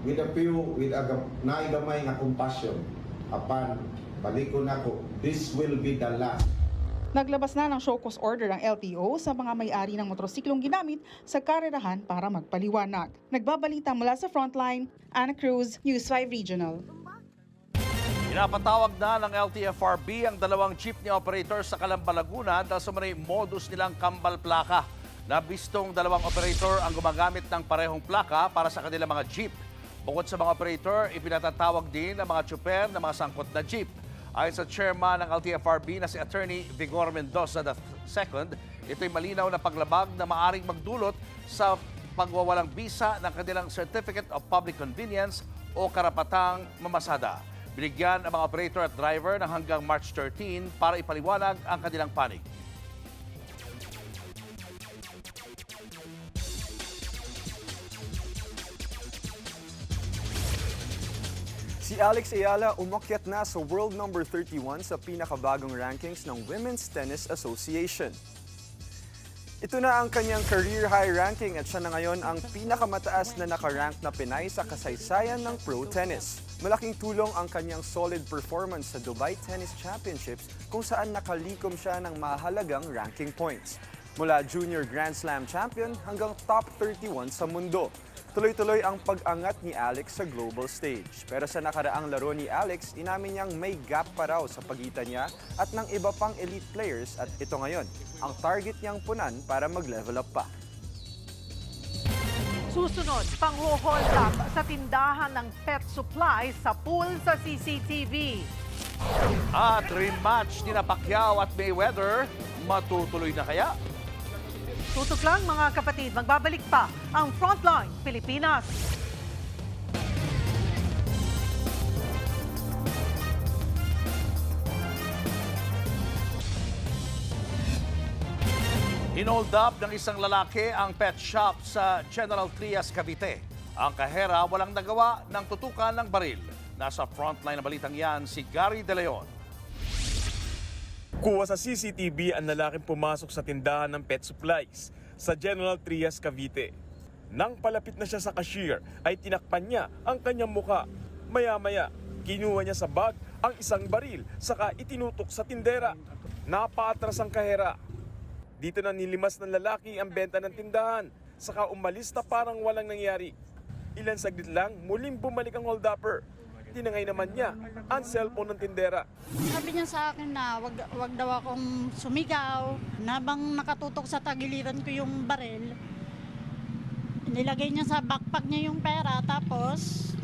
with a few, with a naigamay nga compassion. Apan, balikon ako, this will be the last. Naglabas na ng show cause order ang LTO sa mga may-ari ng motorsiklong ginamit sa karerahan para magpaliwanag. Nagbabalita mula sa Frontline, Ana Cruz, News 5 Regional. Pinapatawag na ng LTFRB ang 2 jeepney operators sa Calamba, Laguna dahil sa may modus nilang kambal plaka. Nabistong 2 operator ang gumagamit ng parehong plaka para sa kanilang mga jeep. Bukod sa mga operator, ipinatatawag din ang mga tsuper ng mga sangkot na jeep. Ayon sa chairman ng LTFRB na si Attorney Vigor Mendoza II, ito'y malinaw na paglabag na maaring magdulot sa pagwawalang bisa ng kanilang Certificate of Public Convenience o karapatang mamasada. Binigyan ang mga operator at driver ng hanggang March 13 para ipaliwanag ang kanilang panig. Si Alex Ayala umakyat na sa world number 31 sa pinakabagong rankings ng Women's Tennis Association. Ito na ang kanyang career high ranking at siya na ngayon ang pinakamataas na nakarank na Pinay sa kasaysayan ng pro tennis. Malaking tulong ang kanyang solid performance sa Dubai Tennis Championships kung saan nakalikom siya ng mahalagang ranking points. Mula junior Grand Slam champion hanggang top 31 sa mundo. Tuloy-tuloy ang pag-angat ni Alex sa global stage. Pero sa nakaraang laro ni Alex, inamin niyang may gap pa raw sa pagitan niya at ng iba pang elite players at ito ngayon, ang target niyang punan para mag-level up pa. Susunod, pang-hold up sa tindahan ng pet supplies sa pool sa CCTV. At rematch ni Pacquiao at Mayweather, matutuloy na kaya? Tutok lang mga kapatid, magbabalik pa ang Frontline Pilipinas. Hinold up ng isang lalaki ang pet shop sa General Trias, Cavite. Ang kahera walang nagawa ng tutukan ng baril. Nasa frontline na balitang yan si Gary De Leon. Kuha sa CCTV ang lalaking pumasok sa tindahan ng pet supplies sa General Trias, Cavite. Nang palapit na siya sa cashier ay tinakpan niya ang kanyang muka. Maya-maya, kinuha niya sa bag ang isang baril saka itinutok sa tindera. Napaatras ang kahera. Dito na nilimas ng lalaki ang benta ng tindahan saka umalis na parang walang nangyari. Ilan saglit lang, muling bumalik ang hold-upper. Tinangay naman niya ang cellphone ng tindera. Sabi niya sa akin na wag daw akong sumigaw. Nabang nakatutok sa tagiliran ko yung baril, nilagay niya sa backpack niya yung pera. Tapos,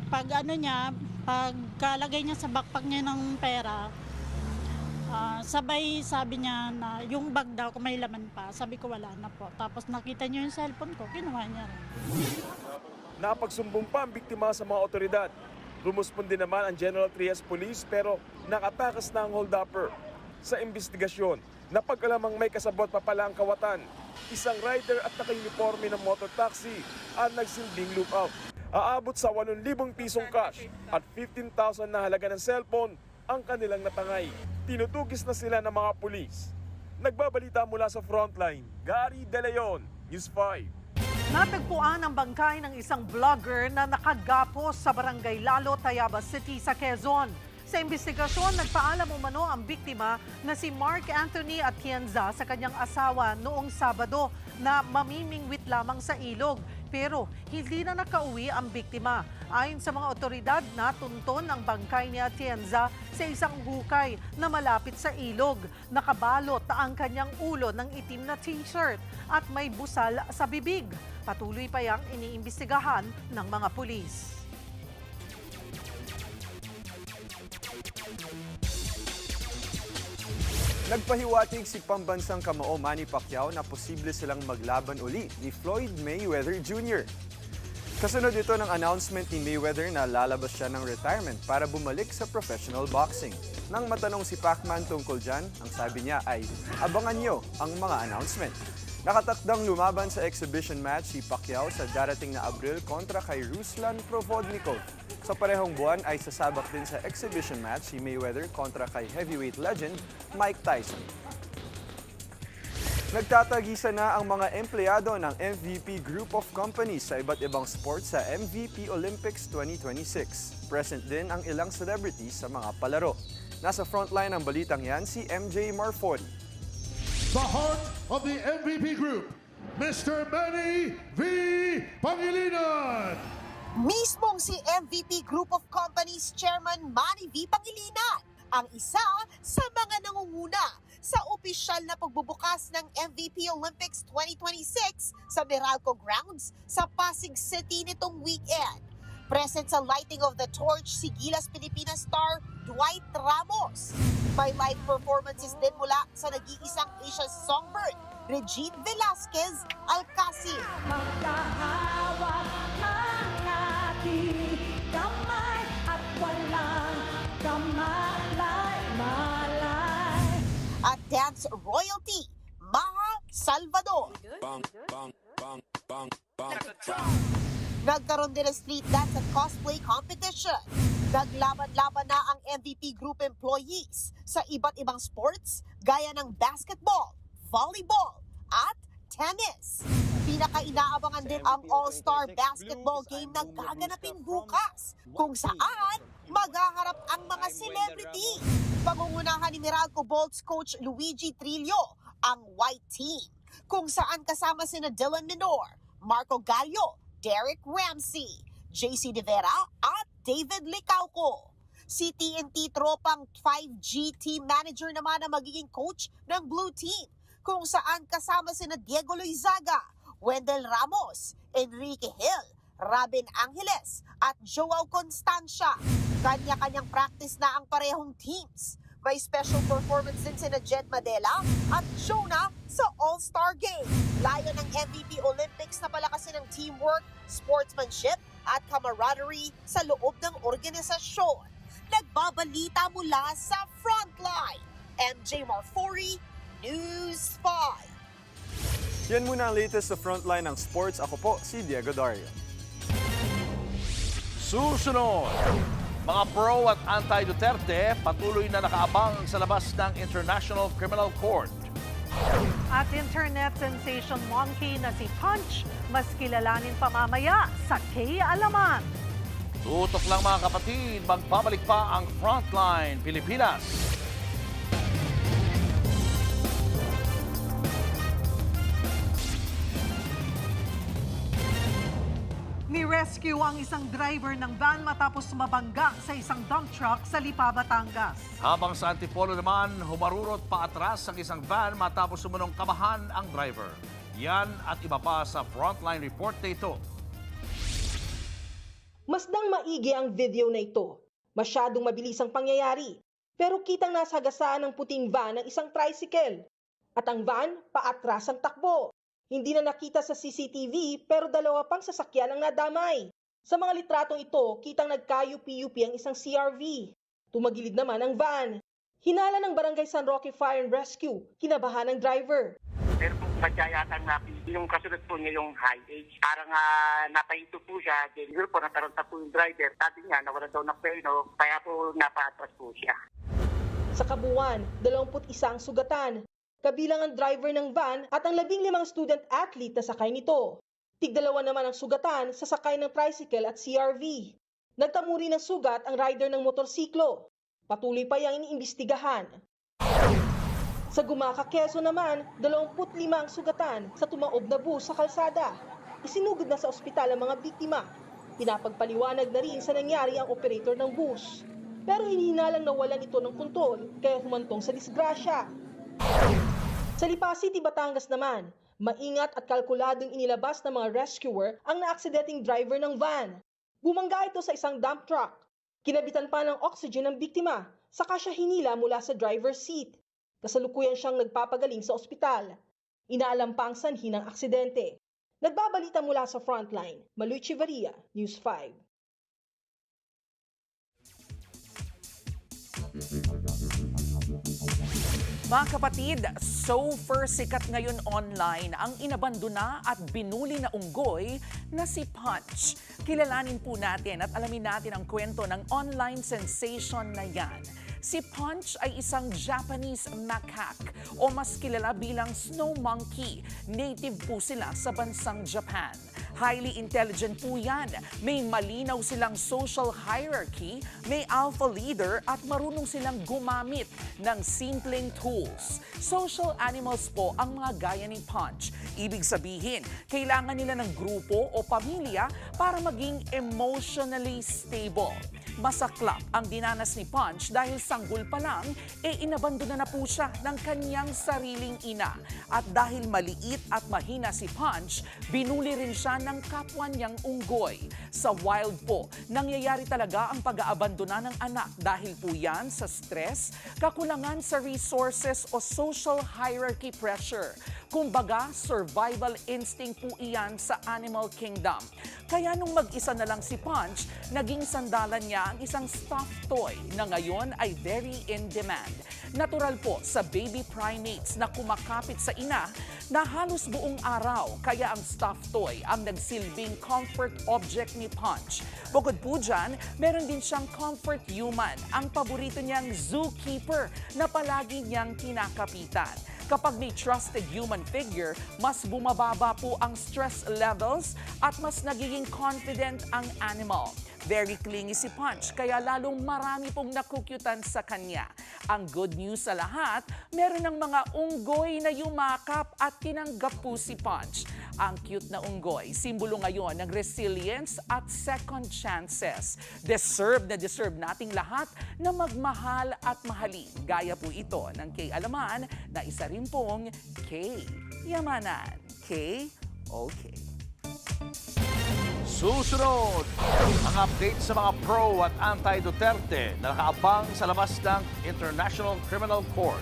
pagkalagay niya sa backpack niya ng pera, sabay sabi niya na yung bag daw kung may laman pa. Sabi ko wala na po. Tapos nakita niya yung cellphone ko, kinuha niya rin. Napagsumbong pa ang biktima sa mga otoridad. Rumusponde naman ang General Trias Police pero nakatakas na ang hold-upper. Sa investigasyon, napag-alamang may kasabot pa pala ang kawatan. Isang rider at naka-uniforme ng motor taxi ang nagsilbing lookout. Aabot sa 8,000 pisong cash at 15,000 na halaga ng cellphone ang kanilang natangay. Tinutugis na sila ng mga pulis. Nagbabalita mula sa frontline, Gary De Leon, News 5. Natagpuan ang bangkay ng isang vlogger na nakagapos sa barangay Lalo, Tayabas City sa Quezon. Sa investigasyon, nagpaalam umano ang biktima na si Mark Anthony Atienza sa kanyang asawa noong Sabado na mamimingwit lamang sa ilog. Pero hindi na nakauwi ang biktima. Ayon sa mga otoridad, natunton ang bangkay ni Atienza sa isang hukay na malapit sa ilog. Nakabalot ang kanyang ulo ng itim na t-shirt at may busal sa bibig. Patuloy pa yang iniimbestigahan ng mga pulis. Nagpahiwatig si pambansang kamao Manny Pacquiao na posible silang maglaban uli ni Floyd Mayweather Jr. Kasunod ito ng announcement ni Mayweather na lalabas siya ng retirement para bumalik sa professional boxing. Nang matanong si Pacman tungkol dyan, ang sabi niya ay, abangan nyo ang mga announcement. Nakatakdang lumaban sa exhibition match si Pacquiao sa darating na Abril kontra kay Ruslan Provodnikov. Sa parehong buwan ay sasabak din sa exhibition match si Mayweather kontra kay heavyweight legend Mike Tyson. Nagtatagisa na ang mga empleyado ng MVP Group of Companies sa iba't ibang sports sa MVP Olympics 2026. Present din ang ilang celebrities sa mga palaro. Nasa frontline ng balitang yan si MJ Marfori. The heart of the MVP group, Mr. Manny V. Pangilinan. Mismong si MVP Group of Companies Chairman Manny V. Pangilinan ang isa sa mga nangunguna sa opisyal na pagbubukas ng MVP Olympics 2026 sa Meralco Grounds sa Pasig City nitong weekend. Present sa lighting of the torch si Gilas Pilipinas star Dwight Ramos. May live performances din mula sa nag-iisang Asia songbird, Regine Velasquez Alcacil. Magkahawak ang ating kamay at walang kamalay-malay. At dance royalty, Maha Salvador. Nagkaroon din ng street dance at cosplay competition. Naglaban-laban na ang MVP Group employees sa iba't ibang sports gaya ng basketball, volleyball, at tennis. Pinaka-inaabangan din ang All-Star Basketball Game na gaganapin bukas, kung saan maghaharap ang mga celebrity. Pangungunahan ni Meralco Bolts coach Luigi Trillo ang White Team, kung saan kasama sina Dylan Minor, Marco Gallo, Derek Ramsey, JC De Vera at David Licauco. Si TNT tropang 5G team manager naman ang magiging coach ng Blue Team, kung saan kasama sina Diego Loizaga, Wendell Ramos, Enrique Hill, Robin Angeles at Joao Constancia. Kanya-kanyang practice na ang parehong teams. May special performance din sina Jed Madela at Jonah sa All-Star Game. Layo ng MVP Olympics na palakasin ng teamwork, sportsmanship at camaraderie sa loob ng organisasyon. Nagbabalita mula sa Frontline, MJ Marfori, News 5. Yan muna ang latest sa Frontline ng sports. Ako po si Diego Dario. Susunod, mga pro at anti-Duterte patuloy na nakaabang sa labas ng International Criminal Court. At internet sensation monkey na si Punch, mas kilalanin pa mamaya sa K-Alaman. Tutok lang mga kapatid, magbabalik pa ang Frontline Pilipinas. Ni-rescue ang isang driver ng van matapos mabangga sa isang dump truck sa Lipa, Batangas. Habang sa Antipolo naman, humarurot pa atras ang isang van matapos sumunong kamahan ang driver. Yan at iba pa sa Frontline Report na ito. Masdang maigi ang video na ito. Masyadong mabilis ang pangyayari. Pero kitang nasagasaan ng puting van ng isang tricycle. At ang van, paatras ang takbo. Hindi na nakita sa CCTV pero dalawa pang sasakyan ang nadamay. Sa mga litratong ito, kitang nagka-UP-UP ang isang CRV. Tumagilid naman ang van. Hinala ng Barangay San Roque Fire and Rescue, kinabahan ng driver. Pero kung madyayatan na yung kasunod po niya yung high age, parang napahinto po siya, siguro po nataranta po yung driver. Sabi niya, nawala daw ng peno, kaya po napaatras po siya. Sa kabuuan, 21 ang sugatan. Kabilang ang driver ng van at ang 15 student athlete na sakay nito. Tig-2 naman ang sugatan sa sakay ng tricycle at CRV. Nagtamuri ng sugat ang rider ng motorsiklo. Patuloy pa yang iniimbestigahan. Sa Gumaca, Quezon naman, 25 ang sugatan sa tumaob na bus sa kalsada. Isinugod na sa ospital ang mga biktima. Pinapagpaliwanag na rin sa nangyari ang operator ng bus. Pero hinihinalang nawalan ito ng kontrol kaya humantong sa disgrasya. Sa Lipa City, Batangas naman, maingat at kalkuladong inilabas ng mga rescuer ang naaksidenteng driver ng van. Bumangga ito sa isang dump truck. Kinabitan pa ng oxygen ng biktima, saka siya hinila mula sa driver's seat. Kasalukuyan siyang nagpapagaling sa ospital. Inaalam pa ang sanhi ng aksidente. Nagbabalita mula sa Frontline, Maluy Chivaria, News 5. Mga kapatid, super sikat ngayon online ang inabandona at binuli na unggoy na si Punch. Kilalanin po natin at alamin natin ang kwento ng online sensation na yan. Si Punch ay isang Japanese macaque o mas kilala bilang snow monkey. Native po sila sa bansang Japan. Highly intelligent po yan. May malinaw silang social hierarchy, may alpha leader at marunong silang gumamit ng simpleng tools. Social animals po ang mga gaya ni Punch. Ibig sabihin, kailangan nila ng grupo o pamilya para maging emotionally stable. Masaklap ang dinanas ni Punch dahil sanggol pa lang, inabandona na po siya ng kanyang sariling ina. At dahil maliit at mahina si Punch, binuli rin siya ng kapwa niyang unggoy. Sa wild po, nangyayari talaga ang pag-aabandona ng anak dahil po yan sa stress, kakulangan sa resources o social hierarchy pressure. Kumbaga, survival instinct po iyan sa animal kingdom. Kaya nung mag-isa na lang si Punch, naging sandalan niya ang isang stuffed toy na ngayon ay very in demand. Natural po sa baby primates na kumakapit sa ina na halos buong araw, kaya ang stuffed toy ang nagsilbing comfort object ni Punch. Bukod po dyan, meron din siyang comfort human, ang paborito niyang zookeeper na palagi niyang kinakapitan. Kapag may trusted human figure, mas bumababa po ang stress levels at mas nagiging confident ang animal. Very clingy si Punch, kaya lalong marami pong nakukyutan sa kanya. Ang good news sa lahat, meron ng mga unggoy na yumakap at tinanggap po si Punch. Ang cute na unggoy, simbolo ngayon ng resilience at second chances. Deserve nating lahat na magmahal at mahalin. Gaya po ito ng K-Alaman na isa rin pong K-Yamanan. K-Okay. Susunod, ang update sa mga pro at anti-Duterte na nakaabang sa labas ng International Criminal Court.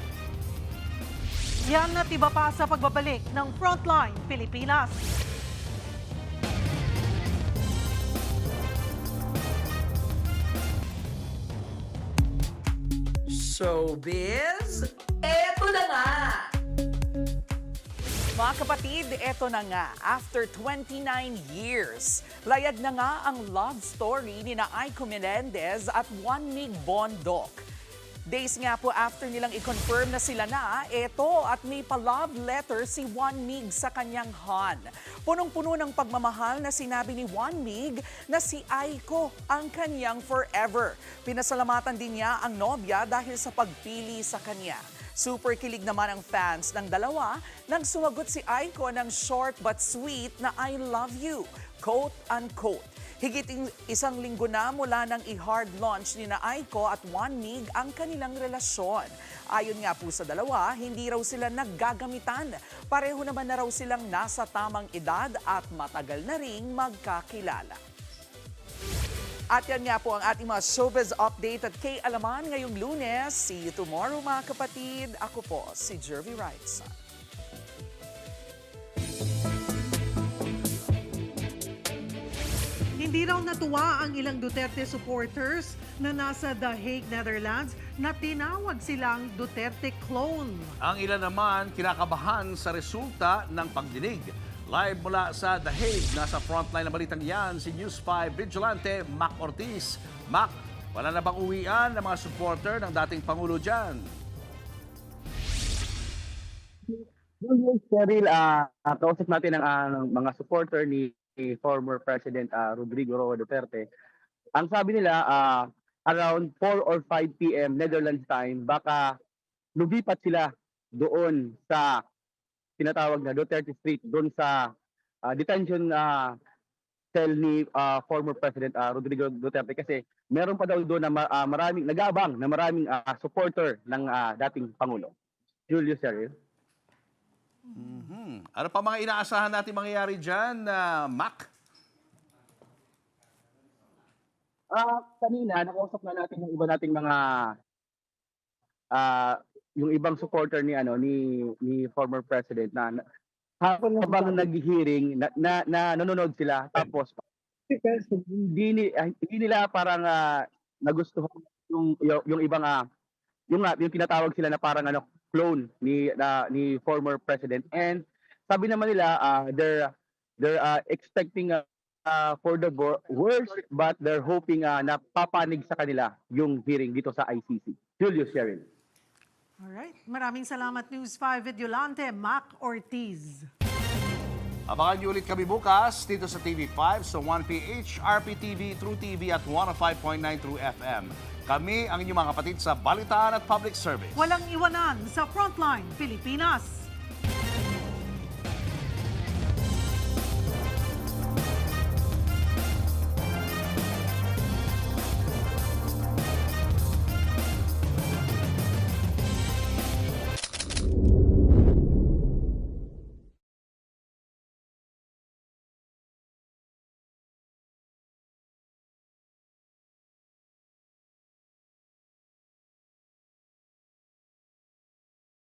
Yan at iba pa sa pagbabalik ng Frontline Pilipinas. Showbiz, eto na nga! Mga kapatid, eto na nga. After 29 years, layag na nga ang love story ni na Aiko Melendez at Juan Mig Bondoc. Days nga po after nilang i-confirm na sila na, eto at may pa-love letter si Juan Mig sa kanyang Han. Punong-puno ng pagmamahal na sinabi ni Juan Mig na si Aiko ang kanyang forever. Pinasalamatan din niya ang nobya dahil sa pagpili sa kanya. Super kilig naman ang fans ng dalawa nang sumagot si Aiko ng short but sweet na I love you, quote-unquote. Higit isang linggo na mula nang i-hard launch ni na Aiko at Juan Mig ang kanilang relasyon. Ayon nga po sa dalawa, hindi raw sila naggagamitan. Pareho naman na raw silang nasa tamang edad at matagal na ring magkakilala. At yan nga po ang ating mga showbiz update at kay Alaman ngayong Lunes. See you tomorrow mga kapatid. Ako po si Jervy Wrightson. Hindi raw natuwa ang ilang Duterte supporters na nasa The Hague, Netherlands na tinawag silang Duterte clone. Ang ilan naman kinakabahan sa resulta ng pagdinig. Live mula sa The Hague, nasa frontline ng balitang yan, si News 5 Vigilante Mac Ortiz. Mac, wala na bang uwian ng mga supporter ng dating Pangulo dyan? Cheryl, kausap natin ang mga supporter ni former President Rodrigo Roa Duterte. Ang sabi nila, around 4 or 5 p.m. Netherlands time, baka lumipat sila doon sa tinatawag na Duterte Street, doon sa detention cell ni former President Rodrigo Duterte kasi meron pa daw doon na maraming nag-aabang na maraming supporter ng dating Pangulo. Julius Cheryl. Ano pa mga inaasahan natin mangyayari dyan, Mac? Kanina, nakausap na natin yung iba nating mga yung ibang supporter ni former president na habang nag-hearing na nanonood sila tapos hindi nila parang nagustuhan yung ibang yung tinatawag sila na parang clone ni former president, and sabi naman nila they're expecting for the worst, but they're hoping na papanig sa kanila yung hearing dito sa ICC. Julius Cheryl. Alright, maraming salamat News 5 Vigilante Mac Ortiz. Abangan niyo ulit kami bukas dito sa TV5 sa 1PH, RPTV, True TV at 105.9 True FM. Kami ang inyong mga kapatid sa Balitaan at Public Service. Walang iwanan sa Frontline Pilipinas.